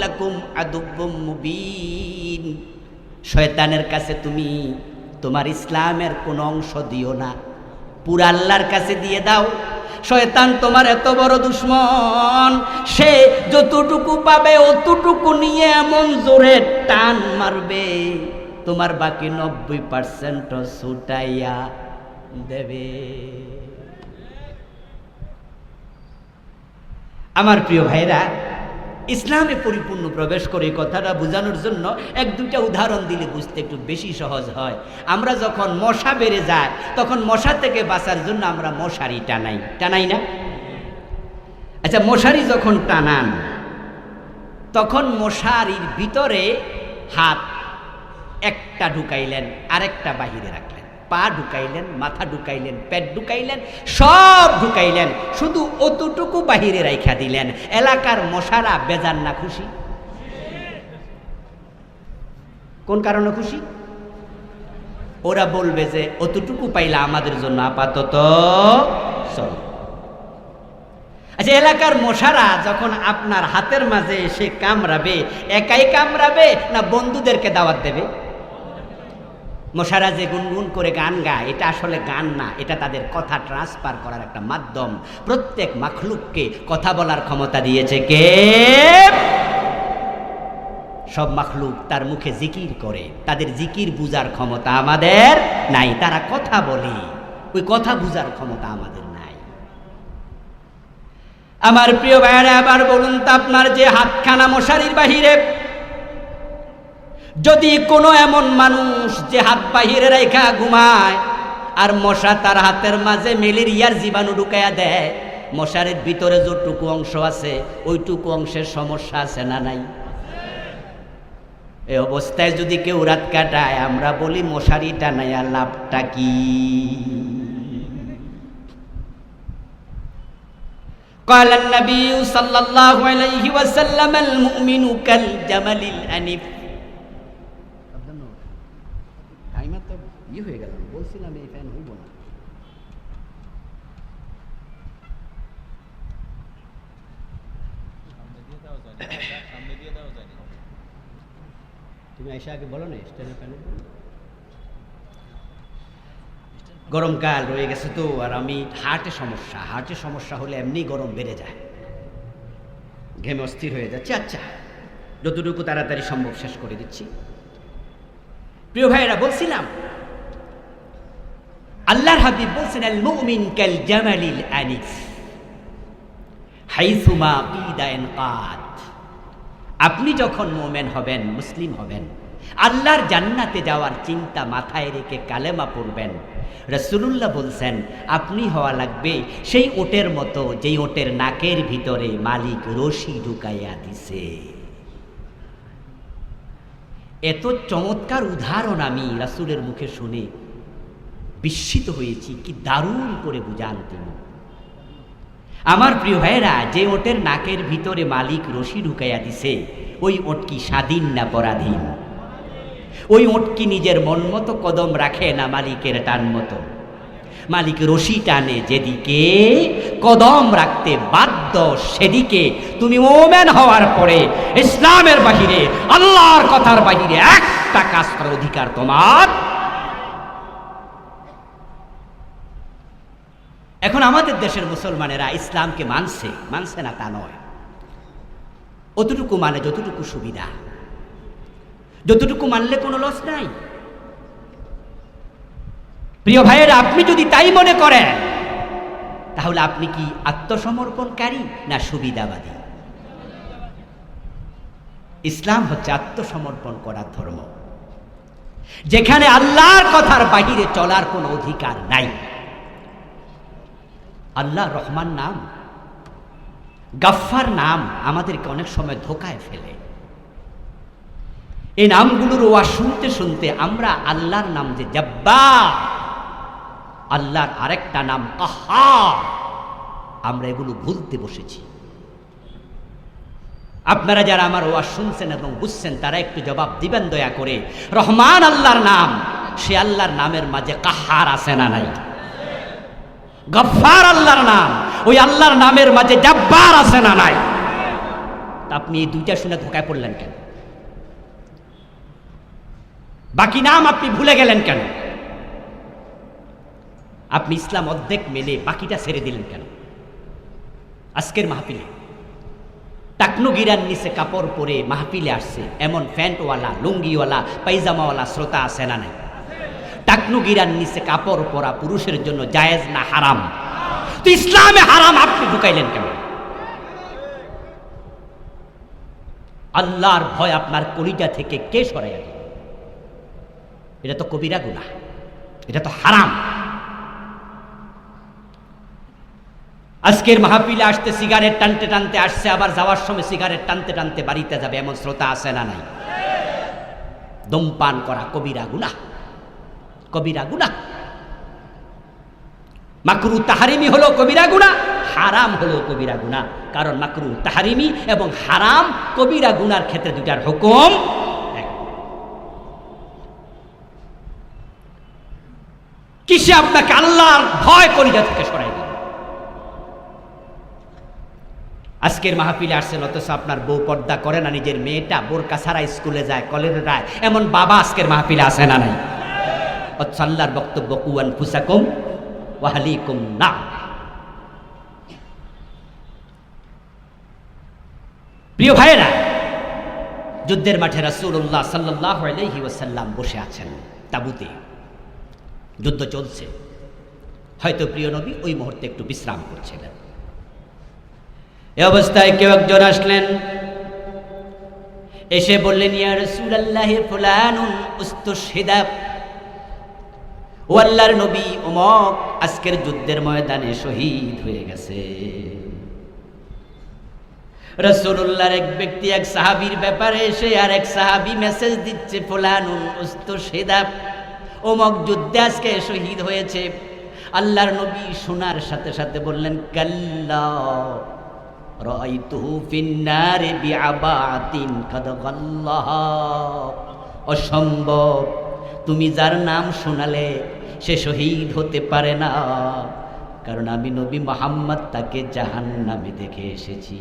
লাকুম আদুব্বুম মুবিন, শয়তানের কাছে তুমি তোমার ইসলামের কোন অংশ দিও না, পুরা আল্লাহর কাছে দিয়ে দাও। শয়তান তোমার এত বড় দুশ্মন, সে যতটুকু পাবে অতটুকু নিয়ে এমন জোরে টান মারবে, তোমার বাকি 90% ছুটাইয়া দেবে। আমার প্রিয় ভাইরা, ইসলামে পরিপূর্ণ প্রবেশ করে কথাটা বোঝানোর জন্য 1-2টা উদাহরণ দিলে বুঝতে একটু বেশি সহজ হয়। আমরা যখন মশা বেড়ে যায়, তখন মশা থেকে বাঁচার জন্য আমরা মশারি টানাই না? আচ্ছা, মশারি যখন টানান, তখন মশারির ভিতরে হাত একটা ঢুকাইলেন, আরেকটা বাহিরে রাখলেন, পা ঢুকাইলেন, মাথা ঢুকাইলেন, পেট ঢুকাইলেন, সব ঢুকাইলেন, শুধু অতটুকু বাহিরে রাইখা দিলেন। এলাকার মশারা বেজান না খুশি? কোন কারণে খুশি? ওরা বলবে যে অতটুকু পাইলা আমাদের জন্য আপাতত চল। আচ্ছা, এলাকার মশারা যখন আপনার হাতের মাঝে এসে কামড়াবে, একাই কামড়াবে না বন্ধুদেরকে দাওয়াত দেবে? মশারা যে গুনগুন করে গান গায়, এটা আসলে গান না, এটা তাদের কথা ট্রান্সফার করার একটা মাধ্যম। প্রত্যেক মাখলুককে কথা বলার ক্ষমতা দিয়েছে কে? সব মাখলুক তার মুখে জিকির করে, তাদের জিকির বুঝার ক্ষমতা আমাদের নাই। তারা কথা বলে, ওই কথা বুঝার ক্ষমতা আমাদের নাই। আমার প্রিয় ভাইরা, আবার বলুন তো, আপনার যে হাতখানা মশারির বাহিরে, যদি কোনো এমন মানুষ যে হাত বাহিরে রেখা ঘুমায়, আর মশা তার হাতের মাঝে ম্যালেরিয়ার জীবাণু ঢুকাইয়া দেয়, মশারির ভিতরে যতটুকু অংশ আছে ওইটুকু অংশের সমস্যা আছে না নাই? এই অবস্থায় যদি কেউ রাত কাটায়, আমরা বলি মশারি টানাইয়া লাভটা কি? قال النبي صلى الله عليه وسلم المؤمن كالجمل الأنف। হয়ে গেল, বলছিলাম এই ফ্যান হইব না। তুমি আইসা আগে বলো না, স্ট্যান্ডের ফ্যান। গরমকাল রয়ে গেছে তো, আর আমি হার্টে সমস্যা হলে এমনি গরম বেড়ে যায়, ঘেমে অস্থির হয়ে যাচ্ছে। আচ্ছা, যতটুকু তাড়াতাড়ি সম্ভব শেষ করে দিচ্ছি। প্রিয় ভাইয়েরা, বলছিলাম আল্লাহর হাবিব বলছেন, আল মুমিন কাল জামালিল আনিস হাইসুমা কিদা ইনকাদ। আপনি যখন মুমিন হবেন, মুসলিম হবেন, আল্লাহর জান্নাতে যাওয়ার চিন্তা মাথায় রেখে কালেমা পড়বেন, রাসূলুল্লাহ বলছেন আপনি হওয়া লাগবে সেই ওটের মতো যেই ওটের নাকের ভিতরে মালিক রশি ঢুকাইয়া দিছে। এত চমৎকার উদাহরণ আমি রাসূলের মুখে শুনে বিস্মিত হয়েছি। কি দারুণ করে বুঝান তিনি। আমার প্রিয় ভাইয়েরা, যে ওটের নাকের ভিতরে মালিক রশি ঢুকাইয়া দিছে, ওই ওট কি স্বাধীন না পরাধীন? ওই ওট কি নিজের মন মতো কদম রাখে না মালিকের টান মতো? মালিক রশি টানে যেদিকে, কদম রাখতে বাধ্য সেদিকে। তুমি মুমিন হওয়ার পরে ইসলামের বাহিরে, আল্লাহর কথার বাহিরে একটা কাজ করার অধিকার তোমার। এখন আমাদের দেশের মুসলমানেরা ইসলামকে মানছে না তা নয়, অতটুকু মানে যতটুকু সুবিধা, যতটুকু মানলে কোনো লস নাই। প্রিয় ভাইয়েরা, আপনি যদি তাই মনে করেন তাহলে আপনি কি আত্মসমর্পণকারী না সুবিধাবাদী? ইসলাম হচ্ছে আত্মসমর্পণ করার ধর্ম, যেখানে আল্লাহর কথার বাহিরে চলার কোনো অধিকার নাই। আল্লাহ রহমান নাম, গাফফার নাম আমাদেরকে অনেক সময় ধোকায় ফেলে। এই নামগুলোর ওয়াজ শুনতে শুনতে আমরা আল্লাহর নাম যে জব্বার, আল্লাহর আরেকটা নাম কাহ্হার, আমরা এগুলো ভুলতে বসেছি। আপনারা যারা আমার ওয়াজ শুনছেন এবং বুঝছেন তারা একটু জবাব দিবেন দয়া করে। রহমান আল্লাহর নাম, সে আল্লাহর নামের মাঝে কাহ্হার আছে না নাই? গফফার আল্লাহর নাম, ওই আল্লাহর নামের মাঝে জব্বার আছে না নাই? আপনি এই দুইটা শুনে ধোকায় পড়লেন কেন? বাকি নাম আপনি ভুলে গেলেন কেন? আপনি ইসলাম অর্ধেক মেলে বাকিটা ছেড়ে দিলেন কেন? আজকের মাহফিলে টাকনু গিরার নিচে কাপড় পরে মাহফিলে আসছে এমন প্যান্টওয়ালা, লুঙ্গিওয়ালা, পায়জামাওয়ালা শ্রোতা আছে না নাই? টাকনু গিরার নিচে কাপড় পরা পুরুষের জন্য জায়েজ না হারাম? তো ইসলামে হারাম আপনি ঢুকাইলেন কেন? আল্লাহর ভয় আপনার কলিজা থেকে কে সরাইয়া দিল? এটা তো কবিরা গুনাহ, এটা তো হারাম। আজকের মাহফিলে আসতে সিগারেট টানতে টানতে আসছে, আবার যাওয়ার সময় সিগারেট টানতে টানতে বাড়িতে যাবে, এমন শ্রোতা আছে না নাই? ধূমপান করা কবিরা গুনাহ, কবিরা গুনাহ। মাকরু তাহরিমি হলো কবিরা গুনাহ, হারাম হলো কবিরা গুনাহ। কারণ মাকরু তাহরিমি এবং হারাম কবিরা গুনার ক্ষেত্রে দুটার হুকুম এক। কিসে আপনাকে আল্লাহর ভয় কলিজা থেকে সরাই দিল? আজকের মাহফিলে আসছেন অথচ আপনার বউ পর্দা করে না, নিজের মেয়েটা বোরকা ছাড়া স্কুলে যায়, কলেজে যায়, এমন বাবা আজকের মাহফিলে আসে না নাই? আল্লাহর বক্তব্য কু আনফুসাকুম ওয়া আহলিকুম না। প্রিয় ভাইয়েরা, যুদ্ধের মাঠে রাসূলুল্লাহ সাল্লাল্লাহু আলাইহি ওয়াসাল্লাম বসে আছেন তাঁবুতে, যুদ্ধ চলছে। হয়তো প্রিয় নবী ওই মুহূর্তে একটু বিশ্রাম করছিলেন। এই অবস্থায় কেউ একজন আসলেন, এসে বললেন, ইয়া রাসূলুল্লাহ ফুলানুন উস্তুশহিদা, ও আল্লাহর নবী অমুক আজকের যুদ্ধের ময়দানে শহীদ হয়ে গেছে। রাসূলুল্লাহর এক ব্যক্তি এক সাহাবীর ব্যাপারে এসে আর এক সাহাবী মেসেজ দিচ্ছে, ফুলানুন উস্তুশহিদা, অমুক যুদ্ধে আজকে শহীদ হয়েছে। আল্লাহর নবী শোনার সাথে সাথে বললেন, কাল্লা রাআইতুহু ফিন্নারি বিআবাতিন কাদ গাল্লাহা, অসম্ভব, তুমি যার নাম শোনালে সে শহীদ হতে পারে না, কারণ আমি নবী মুহাম্মদ তাকে জাহান্নামে দেখে এসেছি।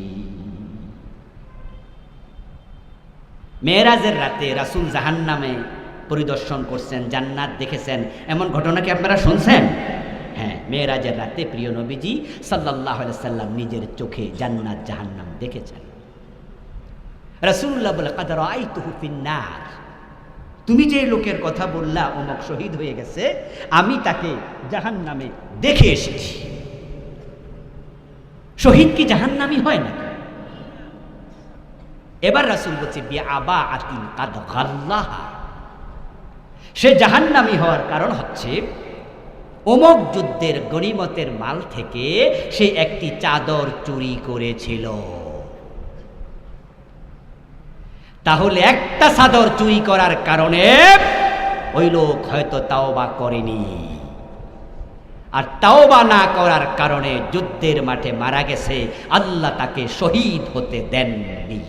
মেরাজের রাতে রাসূল জাহান্নামে পরিদর্শন করছেন, জান্নাত দেখেছেন, এমন ঘটনা কি আপনারা শুনছেন? হ্যাঁ, মেরাজের রাতে প্রিয় নবীজি সাল্লাল্লাহু আলাইহি সাল্লাম নিজের চোখে জান্নাত জাহান্নাম দেখেছেন। রাসূলুল্লাহ বলে, কাদ রাআইতুহু ফিন্নার, তুমি যে লোকের কথা বললা অমুক শহীদ হয়ে গেছে, আমি তাকে জাহান্নামে দেখে এসেছি। শহীদ কি জাহান্নামী হয় না? এবার রাসূল বলছে বিআবা আতিন কাদ গাল্লাহা, সে জাহান্নামী হওয়ার কারণ হচ্ছে অমুক যুদ্ধের গনিমতের মাল থেকে সে একটি চাদর চুরি করেছিল। তাহলে একটা চাদর চুরি করার কারণে ওই লোক হয়তো তাওবা করেনি, আর তাওবা না করার কারণে যুদ্ধের মাঠে মারা গেছে, আল্লাহ তাকে শহীদ হতে দেননি।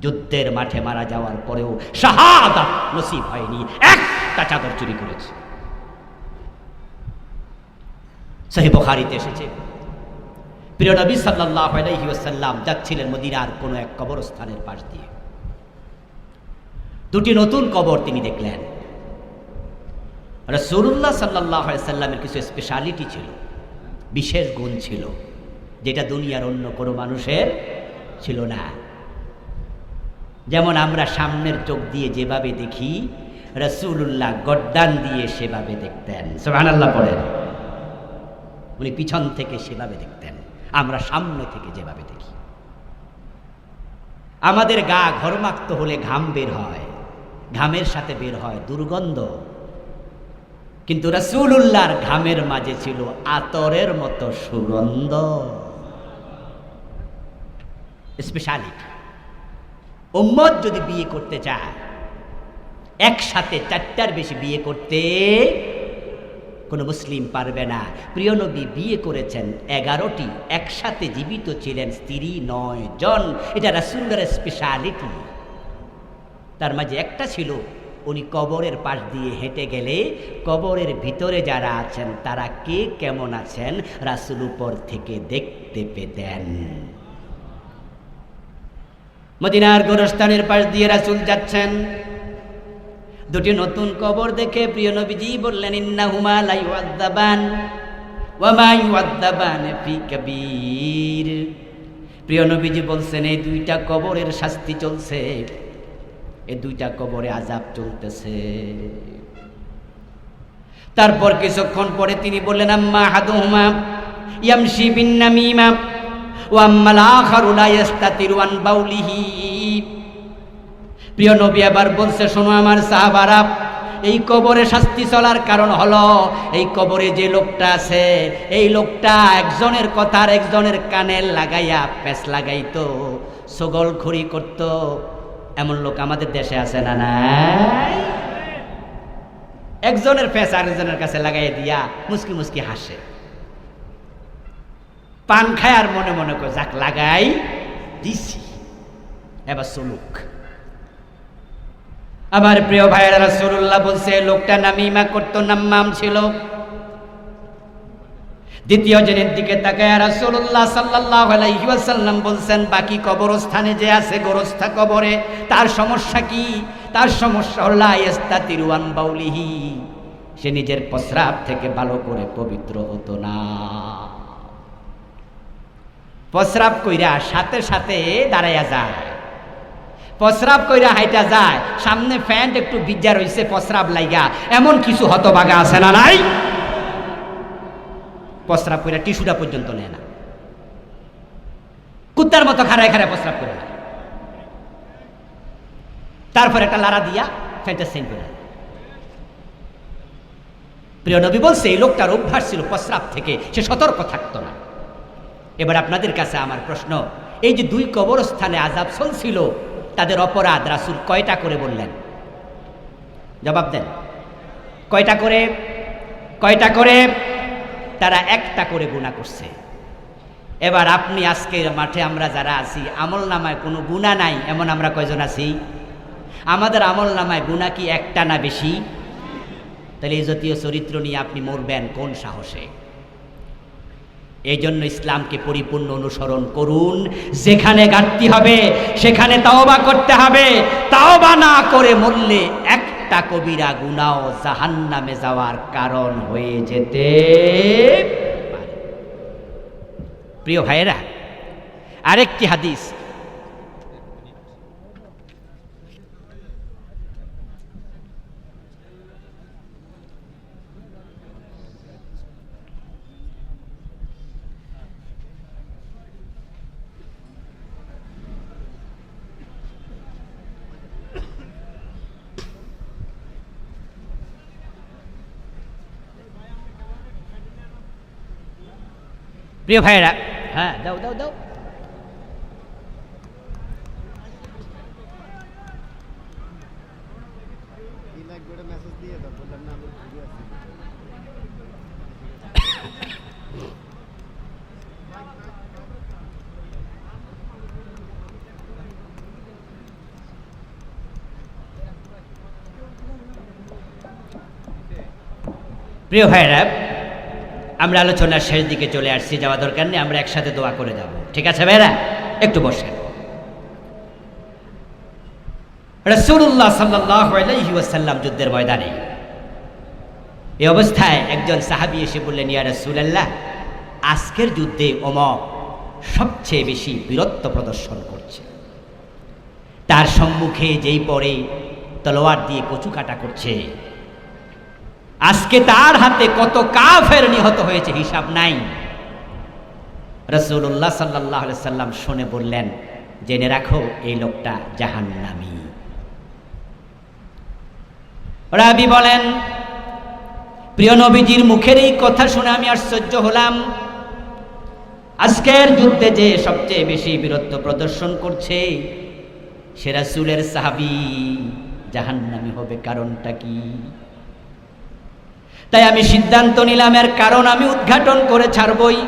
যুদ্ধের মাঠে মারা যাওয়ার পরেও শাহাদাত নসিব হয়নি, একটা চাদর চুরি করেছে। সহিহ বুখারীতে এসেছে, প্রিয় নবী সাল্লাল্লাহু আলাইহি ওয়াসাল্লাম যাচ্ছিলেন মদিনার কোনো এক কবরস্থানের পাশ দিয়ে। দুটি নতুন কবর তিনি দেখলেন। রাসূলুল্লাহ সাল্লাল্লাহু আলাইহি ওয়াসাল্লামের কিছু স্পেশালিটি ছিল, বিশেষ গুণ ছিল, যেটা দুনিয়ার অন্য কোনো মানুষের ছিল না। যেমন আমরা সামনের চোখ দিয়ে যেভাবে দেখি, রাসূলুল্লাহ গর্দান দিয়ে সেভাবে দেখতেন। সুবহানাল্লাহ পড়েন। উনি পিছন থেকে সেভাবে দেখতেন, আমরা সামনে থেকে যেভাবে দেখি। আমাদের গা ঘর্মাক্ত হলে ঘাম বের হয়, ঘামের সাথে বের হয় দুর্গন্ধ, কিন্তু রাসূলুল্লাহর ঘামের মাঝে ছিল আতরের মতো সুগন্ধ। স্পেশালিটি। উম্মত যদি বিয়ে করতে চায়, একসাথে 4টার বেশি বিয়ে করতে কোনো মুসলিম পারবে না। প্রিয় নবী বিয়ে করেছেন 11টি, একসাথে জীবিত ছিলেন স্ত্রী 9 জন। এটা রাসূলের স্পেশালিটি। তার মাঝে একটা ছিল, উনি কবরের পাশ দিয়ে হেঁটে গেলে কবরের ভিতরে যারা আছেন তারা কে কেমন আছেন রাসূল উপর থেকে দেখতে পেতেন। মদিনার গোরস্থানের পাশ দিয়ে রাসূল যাচ্ছেন, দুটি নতুন কবর দেখে প্রিয় নবীজি বললেন ইন্নাহুমা লা ইউআযাবান ওয়া মা ইউআযাবান ফি কাবীর। প্রিয় নবীজি বলছেন এই দুইটা কবরের শাস্তি চলছে, এই দুইটা কবরে আযাব চলতেছে। তারপর কিছুক্ষণ পরে তিনি বললেন আম্মা আহাদুহুমা ইয়ামশি বিন নামিমা ওয়া আম্মাল আখারু লা ইস্তাতিরু আন বাউলিহি। প্রিয় নবী আবার বলছে, শোনো আমার সাহাবারা, এই কবরে শাস্তি চলার কারণ হলো এই কবরে যে লোকটা আছে, এই লোকটা একজনের কথা আর একজনের কানে লাগাইয়া পেঁচ লাগাইতো, ছগলখড়ি করত। এমন লোক আমাদের দেশে আছে না নাই? একজনের পেঁচ আরেকজনের কাছে লাগাইয়া দিয়া মুস্কি মুস্কি হাসে, পান খায় আর মনে মনে করে যাক লাগাই দিছি, এবার চলুক। আমার প্রিয় ভাইয়েরা, রাসূলুল্লাহ বলছে লোকটা নামিমা করত, নাম্মাম ছিল। দ্বিতীয় জনের দিকে তাকায় রাসূলুল্লাহ সাল্লাল্লাহু আলাইহি ওয়াসাল্লাম বলছেন, বাকি কবরস্থানে যে আছে গোরস্থা কবরে, তার সমস্যা কি? তার সমস্যা হলো ইস্তাতিরু আন বাউলিহি, সে নিজের প্রস্রাব থেকে ভালো করে পবিত্র হতো না। প্রস্রাব কইরা সাথে সাথে দাঁড়াইয়া যায়, প্রস্রাব কইরা হাইটা যায়, সামনে প্যান্ট একটু ভিজা রইছে প্রস্রাব লাইগা, এমন কিছু হতভাগা আছে না নাই? প্রস্রাব কইরা টিস্যুটা পর্যন্ত নেয় না, কুত্তার মতো খাড়ায় খাড়ায় প্রস্রাব করে না, তারপর একটা লাড়া দিয়া প্যান্টটা সেন্ট করে। প্রিয় নবী বলছে এই লোকটার অভ্যাস ছিল প্রস্রাব থেকে সে সতর্ক থাকতো না। এবার আপনাদের কাছে আমার প্রশ্ন, এই যে 2 কবরস্থানে আযাব চলছিল, তাদের অপরাধ রাসূল কয়টা করে বললেন? জবাব দেন। কয়টা করে? কয়টা করে? তারা একটা করে গুনাহ করছে। এবার আপনি আজকের মাঠে আমরা যারা আছি, আমল নামায় কোনো গুনাহ নাই এমন আমরা কয়জন আছি? আমাদের আমল নামায় গুনাহ কি একটা না বেশি? তাহলে এই জাতীয় চরিত্র নিয়ে আপনি মরবেন কোন সাহসে? এই জন্য ইসলামকে পরিপূর্ণ অনুসরণ করুন। যেখানে ঘাটতি হবে সেখানে তাওবা করতে হবে। তাওবা না করে মরলে একটা কবিরা গুনাহ জাহান্নামে যাওয়ার কারণ হয়ে যেতে পারে। প্রিয় ভাইয়েরা, আরেকটি হাদিস প্রিয় ভাইয়েরা, হ্যাঁ দাও দাও দাও। প্রিয় ভাইরা, আমরা আলোচনার শেষ দিকে চলে আসছি, যাওয়া দরকার নেই, আমরা একসাথে দোয়া করে যাব, ঠিক আছে ভাইরা? একটু বসেন। রাসূলুল্লাহ সাল্লাল্লাহু আলাইহি ওয়াসাল্লাম যুদ্ধের ময়দানে, এই অবস্থায় একজন সাহাবী এসে বললেন, ইয়া রাসূলুল্লাহ, আজকের যুদ্ধে অমর সবচেয়ে বেশি বীরত্ব প্রদর্শন করছে, তার সম্মুখে যেই পরে তলোয়ার দিয়ে কচু কাটা করছে, আজকে তার হাতে কত কাফের নিহত হয়েছে হিসাব নাই। রাসূলুল্লাহ সাল্লাল্লাহু আলাইহি সাল্লাম শুনে বললেন, জেনে রাখো এই লোকটা জাহান্নামী। রাবী বলেন, প্রিয় নবীজির মুখের এই কথা শুনে আমি আশ্চর্য হলাম। আজকের যুদ্ধে যে সবচেয়ে বেশি বীরত্ব প্রদর্শন করছে সে রাসূলের সাহাবী জাহান্নামী হবে, কারণটা কি? তাই আমি সিদ্ধান্ত নিলাম, এর কারণ আমি উদ্ঘাটন করে ছাড়বই।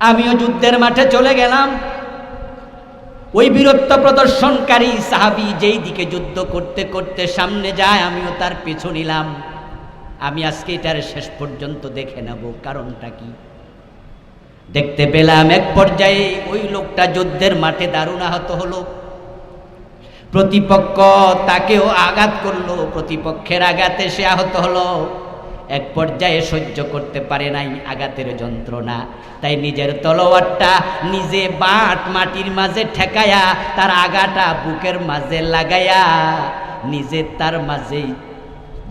আমিও যুদ্ধের মাঠে চলে গেলাম। ওই বীরত্ব প্রদর্শনকারী সাহাবী যেই দিকে যুদ্ধ করতে করতে সামনে যায়, আমিও তার পিছু নিলাম। আমি আজকে এটার শেষ পর্যন্ত দেখে নেব কারণটা কি। দেখতে পেলাম এক পর্যায়ে ওই লোকটা যুদ্ধের মাঠে দারুণ আহত হলো। প্রতিপক্ষ তাকেও আঘাত করলো, প্রতিপক্ষের আঘাতে সে আহত হলো। এক পর্যায়ে সহ্য করতে পারে নাই আঘাতের যন্ত্রণা, তাই নিজের তলোয়ারটা নিজে বাট মাটির মাঝে ঠেকায়া তার আঘাটা বুকের মাঝে লাগায়া নিজে তার মাঝেই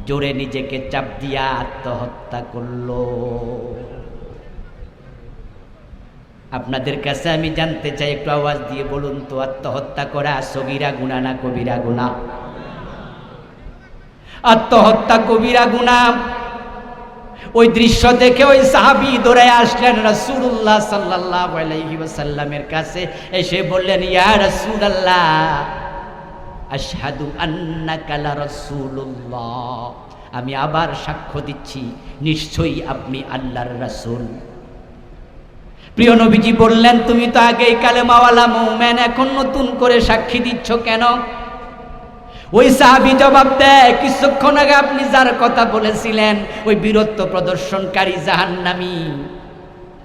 জোরে নিজেকে চাপ দিয়া আত্মহত্যা করলো। আপনাদের কাছে আমি জানতে চাই, একটু আওয়াজ দিয়ে বলুন তো, আত্মহত্যা করা সগীরা গুনাহ না কবিরা গুনাহ? আত্মহত্যা কবিরা গুনাহ। ওই দৃশ্য দেখে ওই সাহাবী দৌড়ে আসলেন রাসূলুল্লাহ সাল্লাল্লাহু আলাইহি ওয়াসাল্লামের কাছে, এসে বললেন, ইয়া রাসূলুল্লাহ, আশহাদু আন্নাকা লা রাসূলুল্লাহ, আমি আবার সাক্ষ্য দিচ্ছি নিশ্চয়ই আপনি আল্লাহর রাসূল। প্রিয় নবীজি বললেন, তুমি তো আগেই কালেমাওয়ালা মুমিন, এখন নতুন করে সাক্ষী দিচ্ছ কেন? ওই সাহাবী জবাব দেয়, কিছুক্ষণ আগে আপনি যার কথা বলেছিলেন ওই বীরত্ব প্রদর্শনকারী জাহান্নামী,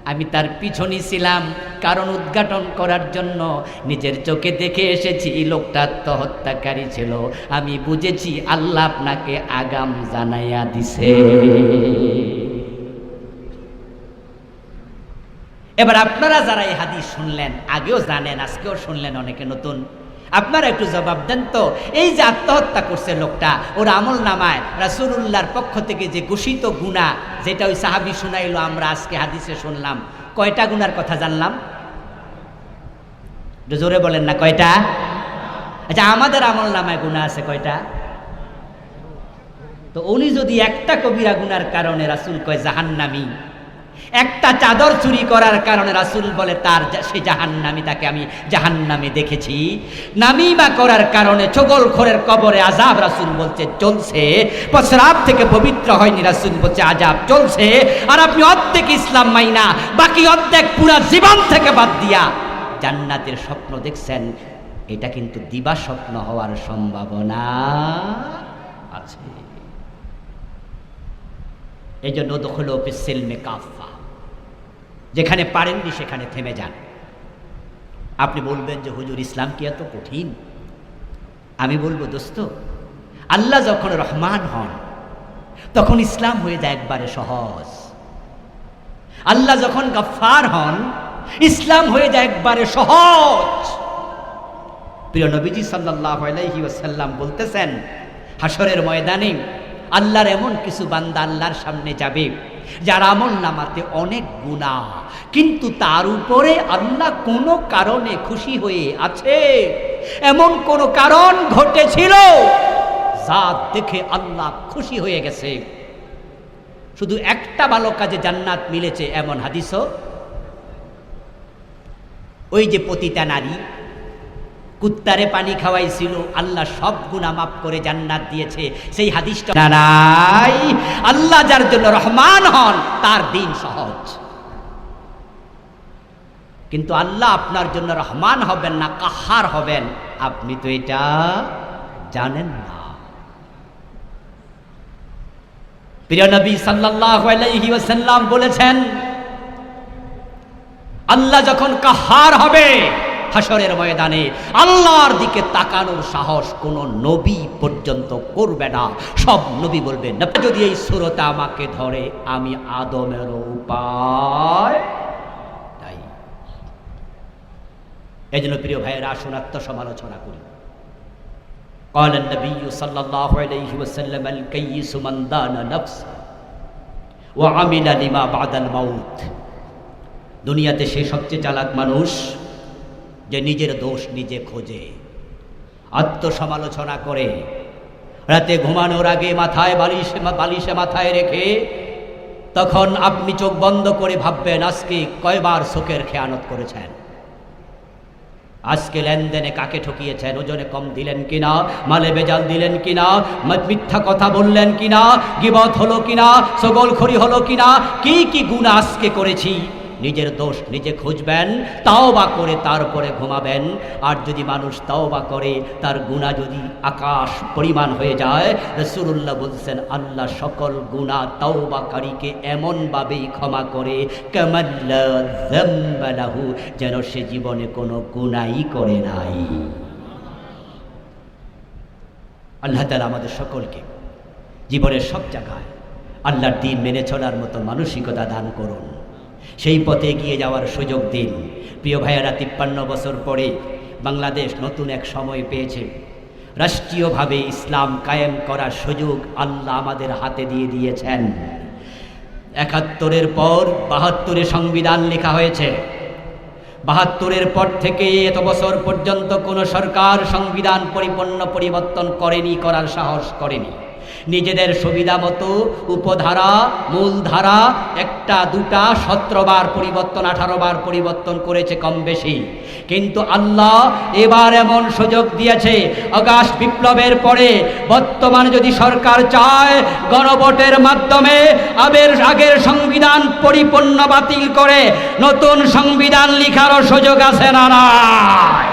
আমি তার পিছনে ছিলাম কারণ উদ্ঘাটন করার জন্য। নিজের চোখে দেখে এসেছি লোকটা আত্মহত্যাকারী ছিল, আমি বুঝেছি আল্লাহ আপনাকে আগাম জানাইয়া দিছে। এবার আপনারা যারা এই হাদিস শুনলেন, আগেও জানেন, আজকেও শুনলেন, অনেকে নতুন, আপনারা একটু জবাব দেন তো, এই যে আত্মহত্যা করছে লোকটা, ওর আমল নামায় রাসূলুল্লাহর পক্ষ থেকে যে ঘোষিত গুনাহ, যেটা ওই সাহাবী শুনাইলো, আমরা আজকে হাদিসে শুনলাম, কয়টা গুনার কথা জানলাম? জোরে বলেন না, কয়টা? আচ্ছা, আমাদের আমল নামায় গুনাহ আছে কয়টা? তো উনি যদি একটা কবিরা গুনার কারণে রাসূল কয় জাহান্নামী, একটা চাদর চুরি করার কারণে রাসূল বলে তার সে জাহান্নামী, তাকে আমি জাহান্নামে দেখেছি, নামিমা করার কারণে চগলখোরের কবরে আযাব রাসূল বলছে চলছে, প্রস্রাব থেকে পবিত্র হয়নি রাসূল বলছে আযাব চলছে, আর আপনি অর্ধেক ইসলাম মাইনা বাকি অর্ধেক পুরা জীবন থেকে বাদ দিয়া জান্নাতের স্বপ্ন দেখছেন, এটা কিন্তু দিবা স্বপ্ন হওয়ার সম্ভাবনা আছে। এই জন্য দখলো ফিসসিলমে কাফা, যেখানে পারেননি সেখানে থেমে যান। আপনি বলবেন যে হুজুর ইসলাম কি এত কঠিন? আমি বলবো দোস্ত, আল্লাহ যখন রহমান হন তখন ইসলাম হয়ে যায় একবারে সহজ। আল্লাহ যখন গফফার হন ইসলাম হয়ে যায় একবারে সহজ। প্রিয় নবীজি সাল্লাল্লাহু আলাইহি ওয়াসাল্লাম বলতেছেন, হাসরের ময়দানে আল্লাহর এমন কিছু বান্দা আল্লাহর সামনে যাবে যার আমল নামাতে অনেক গুনাহ, কিন্তু তার উপরে আল্লাহ কোনো কারণে খুশি হয়ে আছে, এমন কোনো কারণ ঘটেছিল যা দেখে আল্লাহ খুশি হয়ে গেছে। শুধু একটা ভালো কাজে জান্নাত মিলেছে এমন হাদিসও। ওই যে পতিতা নারী কুত্তারে পানি খাওয়াইছিল, আল্লাহ সব গুনাহ মাফ করে জান্নাত দিয়েছে, সেই হাদিসটা নাই। আল্লাহ যার জন্য রহমান হন তার দিন সহজ, কিন্তু আল্লাহ আপনার জন্য রহমান হবেন না, কাহার হবেন, আপনি তো এটা জানেন না। প্রিয় নবী সাল্লাল্লাহু আলাইহি ওয়াসাল্লাম বলেছেন, আল্লাহ যখন কাহার হবে হাসরের ময়দানে, আল্লাহর দিকে তাকানোর সাহস কোন নবী পর্যন্ত করবে না। সব নবী বলবে, যদি এই সূরতে আমাকে ধরে আমি আদমের উপায় তাই। এই জন্য প্রিয় ভাইয়েরা, আসুন আত্মসমালোচনা করি। قال النبي صلى الله عليه وسلم الكيس من دان نفسه وعمل لما بعد الموت। দুনিয়াতে সে সবচেয়ে চালাক মানুষ যে নিজের দোষ নিজে খোঁজে, আত্মসমালোচনা করে, রাতে ঘুমানোর আগে মাথায় বালিশে মাথায় রেখে তখন আপনি চোখ বন্ধ করে ভাববেন আজকে কয়বার চোখের খেয়ানত করেছেন, আজকে লেনদেনে কাকে ঠকিয়েছেন, ওজনে কম দিলেন কিনা, মালে বেজাল দিলেন কিনা, মিথ্যা কথা বললেন কিনা, গীবত হলো কিনা, চগলখড়ি হলো কিনা, কি কি গুনাহ আজকে করেছি। নিজের দোষ নিজে খুঁজবেন, তাওবা করে তারপরে ঘুমাবেন। আর যদি মানুষ তাওবা করে, তার গুনাহ যদি আকাশ পরিমাণ হয়ে যায়, রাসূলুল্লাহ বলছেন আল্লাহ সকল গুনাহ তাওবাকারীকে এমনভাবেই ক্ষমা করে কামাল্লা যামবা লাহু, যেন সে জীবনে কোনো গুনাহই করে নাই। আল্লাহ তাআলা আমাদের সকলকে জীবনের সব জায়গায় আল্লাহর দ্বীন মেনে চলার মতো মানসিকতা দান করুন, সেই পথে এগিয়ে যাওয়ার সুযোগ দিন। প্রিয় ভাইয়েরা, 53 বছর পরে বাংলাদেশ নতুন এক সময় পেয়েছে, রাষ্ট্রীয়ভাবে ইসলাম কায়েম করার সুযোগ আল্লাহ আমাদের হাতে দিয়ে দিয়েছেন। 71-এর পর 72-এ সংবিধান লেখা হয়েছে। 72-এর পর থেকে এত বছর পর্যন্ত কোনো সরকার সংবিধান পরিপূর্ণ পরিবর্তন করেনি, করার সাহস করেনি। নিজেদের সুবিধা মতো উপধারা, মূলধারা 1টা 2টা 17 বার পরিবর্তন, 18 বার পরিবর্তন করেছে কম বেশি। কিন্তু আল্লাহ এবার এমন সুযোগ দিয়েছে, আগস্ট বিপ্লবের পরে বর্তমানে যদি সরকার চায় গণভোটের মাধ্যমে আগের সংবিধান পরিপূর্ণ বাতিল করে নতুন সংবিধান লেখারও সুযোগ আছে না নাই?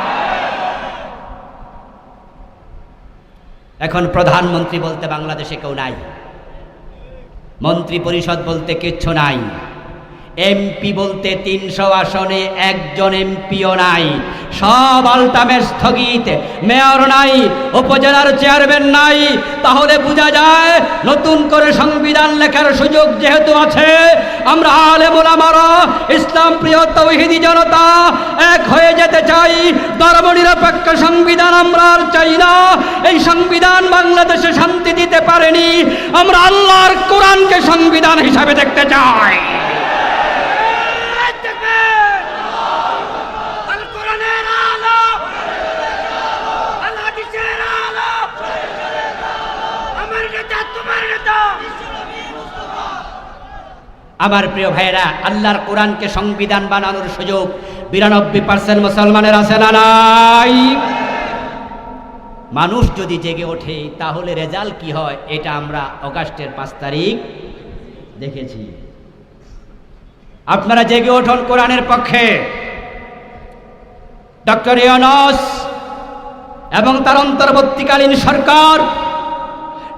এখন প্রধানমন্ত্রী বলতে বাংলাদেশে কেউ নাই, মন্ত্রী পরিষদ বলতে কিচ্ছু নাই, এমপি বলতে 300 আসনে একজন এমপিও নাই, সব আলটামেট স্থগিত, মেয়র নাই, উপজেলার চেয়ারম্যান নাই। তাহলে বোঝা যায় নতুন করে সংবিধান লেখার সুযোগ যেহেতু আছে, আমরা আলেম ওলামারা, ইসলাম প্রিয় তাওহীদি জনতা এক হয়ে যেতে চাই। ধর্মনিরপেক্ষ সংবিধান আমরা আর চাই না। এই সংবিধান বাংলাদেশে শান্তি দিতে পারেনি, আমরা আল্লাহর কোরআনকে সংবিধান হিসাবে দেখতে চাই। আমার প্রিয় ভাইয়েরা, আল্লাহর কোরআনকে সংবিধান বানানোর সুযোগ 92% মুসলমানের আছে না নাই? মানুষ যদি জেগে ওঠে তাহলে রেজাল্ট কি হয় এটা আমরা আগস্টের 5 তারিখ দেখেছি। আপনারা জেগে উঠুন কোরআনের পক্ষে। ডক্টর ইউনূস এবং তার অন্তর্বর্তীকালীন সরকার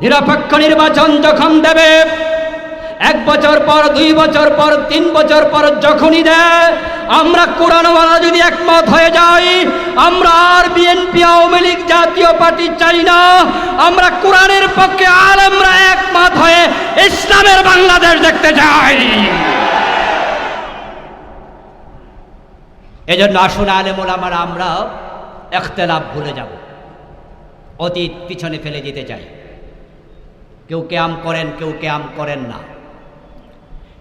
নিরপেক্ষ নির্বাচন যখন দেবে, 1 বছর পর, 2 বছর পর, 3 বছর পর যখনই দেয়, আমরা কোরআনওয়ালা যদি একমত হয়ে যাই, আমরা আর বিএনপি, আওয়ামী লীগ, জাতীয় পার্টি চাই না। আমরা কোরআনের পক্ষে আলেমরা একমত হয়ে ইসলামের বাংলাদেশ দেখতে চাই। এজন্য আসুন আলেম ওলামারা আমরা ইখতিলাফ ভুলে যাব, অতীত পিছনে ফেলে যেতে চাই। কেউ কিয়াম করেন, কেউ কিয়াম করেন না,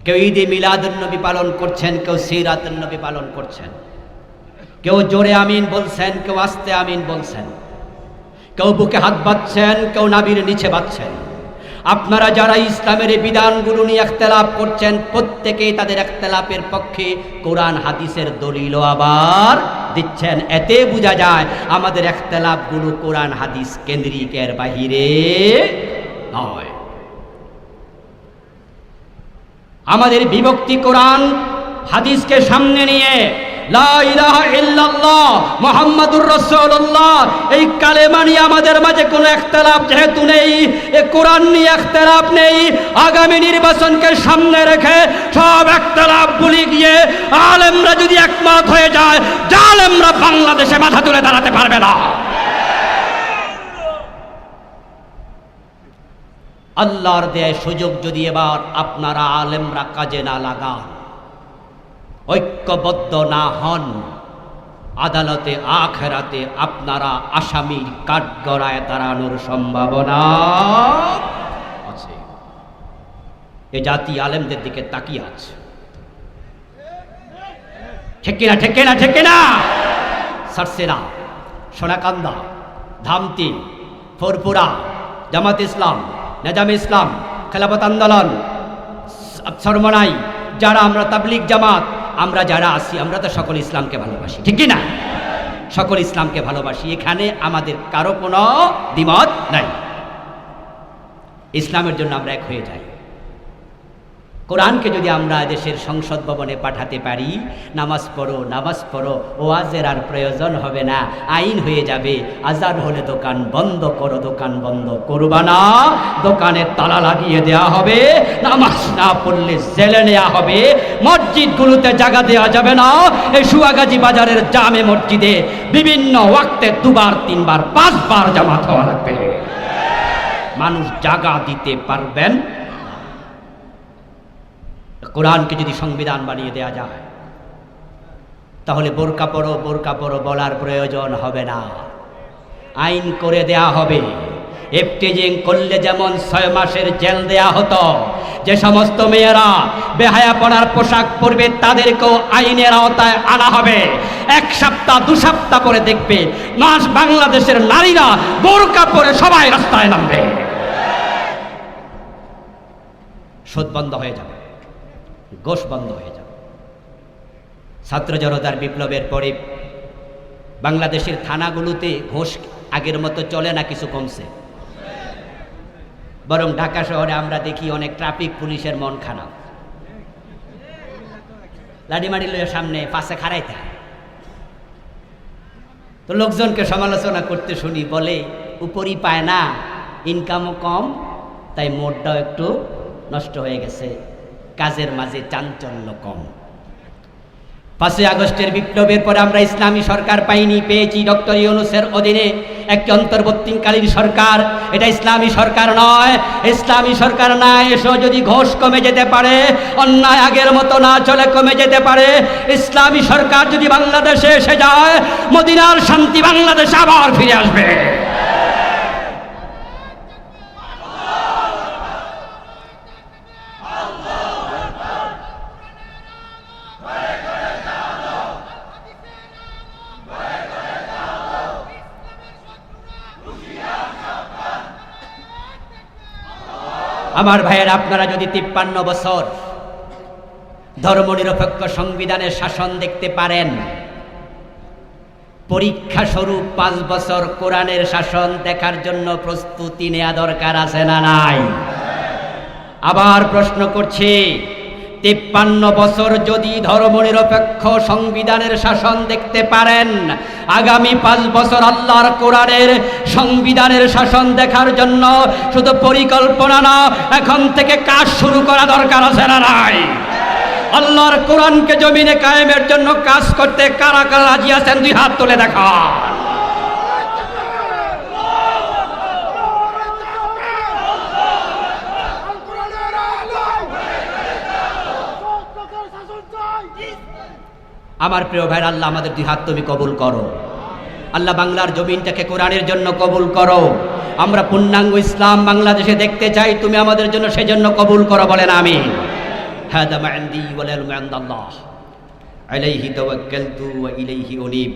কেউ ঈদে মিলাদুন নবী পালন করছেন, কেউ সিরাতুন নবী পালন করছেন, কেউ জোরে আমিন বলছেন, কেউ আস্তে আমিন বলছেন, কেউ বুকে হাত বাঁধছেন, কেউ নাভির নিচে বাঁধছেন। আপনারা যারা ইসলামের এই বিধানগুলো নিয়ে ইখতিলাফ করছেন, প্রত্যেকেই তাদের ইখতিলাফের পক্ষে কোরআন হাদিসের দলিলও আবার দিচ্ছেন। এতে বোঝা যায় আমাদের ইখতিলাফগুলো কোরআন হাদিস কেন্দ্রিকের বাহিরে নয়। আমাদের বিভক্তি কোরআন হাদিসকে সামনে নিয়ে লা ইলাহা ইল্লাল্লাহ মুহাম্মাদুর রাসূলুল্লাহ এই কালেমা নিয়ে আমাদের মাঝে কোনো ইখতিলাফ যেহেতু নেই, এই কোরআন নিয়ে ইখতিলাফ নেই, আগামী নির্বাচনকে সামনে রেখে সব ইখতিলাফ ভুলে গিয়ে আলেমরা যদি একমত হয়ে যায়, জালেমরা বাংলাদেশে মাথা তুলে দাঁড়াতে পারবে না। আল্লাহর দেয় সুযোগ যদি এবার আপনারা আলেমরা কাজে না লাগান, ঐক্যবদ্ধ না হন, আদালতে আখিরাতে আপনারা আসামির কাঠগড়ায় দাঁড়ানোর সম্ভাবনা আছে। এ জাতি আলেমদের দিকে তাকিয়ে আছে। ঠিক কিনা, ঠিক কিনা, ঠিক কিনা? সারসেনা, সোনাকান্দা, ধামতি, ফুরফুরা, জামাত ইসলাম, নেজাম ইসলাম, খেলাফত আন্দোলন, সরমনাই, যারা আমরা তাবলিগ জামাত, আমরা যারা আছি, আমরা তো সকল ইসলামকে ভালোবাসি, ঠিক কি না? সকল ইসলামকে ভালোবাসি, এখানে আমাদের কারো কোনো দ্বিমত নাই। ইসলামের জন্য আমরা এক হয়ে যাই। কোরআনকে যদি আমরা দেশের সংসদ ভবনে পাঠাতে পারি, নামাজ পড়ো, নামাজ পড়ো, ওয়াজের আর প্রয়োজন হবে না, আইন হয়ে যাবে। আজান হলে দোকান বন্ধ করো, দোকান বন্ধ করবা না, দোকানে তালা লাগিয়ে দেওয়া হবে, নামাজ না পড়লে জেলে নেওয়া হবে, মসজিদগুলোতে জায়গা দেওয়া যাবে না। এই সুয়াগাজী বাজারের জামে মসজিদে বিভিন্ন ওয়াক্তে 2 বার 3 বার 5 বার জামাত হওয়া লাগবে। মানুষ জায়গা দিতে পারবেন। কোরআনকে যদি সংবিধান বানিয়ে দেয়া যায়, তাহলে বোরকা পরো, বোরকা পরো বলার প্রয়োজন হবে না, আইন করে দেয়া হবে। এফটিজিং করলে যেমন 6 মাসের জেল দেয়া হতো, যে সমস্ত মেয়েরা বেহায়াপনার পোশাক পরবে তাদেরকেও আইনের আওতায় আনা হবে। 1 সপ্তাহ 2 সপ্তাহ পরে দেখবে বাংলাদেশের নারীরা বোরকা পরে সবাই রাস্তায় নামবে। সুদ বন্ধ হয়ে যাবে, ঘোষ বন্ধ হয়ে যাবে। ছাত্র জনতার বিপ্লবের পরে বাংলাদেশের থানাগুলোতে ঘোষ আগের মতো চলে না, কিছু কমছে। বরং ঢাকা শহরে আমরা দেখি অনেক ট্রাফিক পুলিশের মন খারাপ, লাঠিমারি লইয়া সামনে পাশে খাড়াইতে হয়। তো লোকজনকে সমালোচনা করতে শুনি, বলে উপরই পায় না, ইনকামও কম, তাই মোড়টাও একটু নষ্ট হয়ে গেছে, কাজের মাঝে চাঞ্চল্য কম। 5ই আগস্টের বিপ্লবের পরে আমরা ইসলামী সরকার পাইনি, পেয়েছি ডক্টর ইউনূসের অধীনে একটি অন্তর্বর্তীকালীন সরকার। এটা ইসলামী সরকার নয়, ইসলামী সরকার না এসো যদি ঘোষ কমে যেতে পারে, অন্যায় আগের মতো না চলে কমে যেতে পারে। ইসলামী সরকার যদি বাংলাদেশে এসে যায়, মদিনার শান্তি বাংলাদেশে আবার ফিরে আসবে। আমার ভাইয়ের, আপনারা যদি 53 বছর ধর্মনিরপেক্ষ সংবিধানের শাসন দেখতে পারেন, পরীক্ষা স্বরূপ 5 বছর কোরআনের শাসন দেখার জন্য প্রস্তুতি নেওয়া দরকার আছে না নাই? আবার প্রশ্ন করছি, 53 বছর যদি ধর্মনিরপেক্ষ সংবিধানের শাসন দেখতে পারেন, আগামী 5 বছর আল্লাহর কোরআনের সংবিধানের শাসন দেখার জন্য শুধু পরিকল্পনা না, এখন থেকে কাজ শুরু করা দরকার আছে না নাই? আল্লাহর কোরআনকে জমিনে কায়েমের জন্য কাজ করতে কারা কারা রাজি আছেন? 2 হাত তুলে দেখান। আমার প্রিয় ভাইরা, আল্লাহ আমাদের 2 হাত তুমি কবুল করো। আল্লাহ বাংলার জমিনটাকে কোরআনের জন্য কবুল করো। আমরা পূর্ণাঙ্গ ইসলাম বাংলাদেশে দেখতে চাই, তুমি আমাদের জন্য সেজন্য কবুল করো, বলেন আমিন। হাদা মা ইনদি ওয়াল ইলমু ইনদাল্লাহ, আলাইহি তাওয়াক্কালতু ওয়া ইলাইহি উনীব।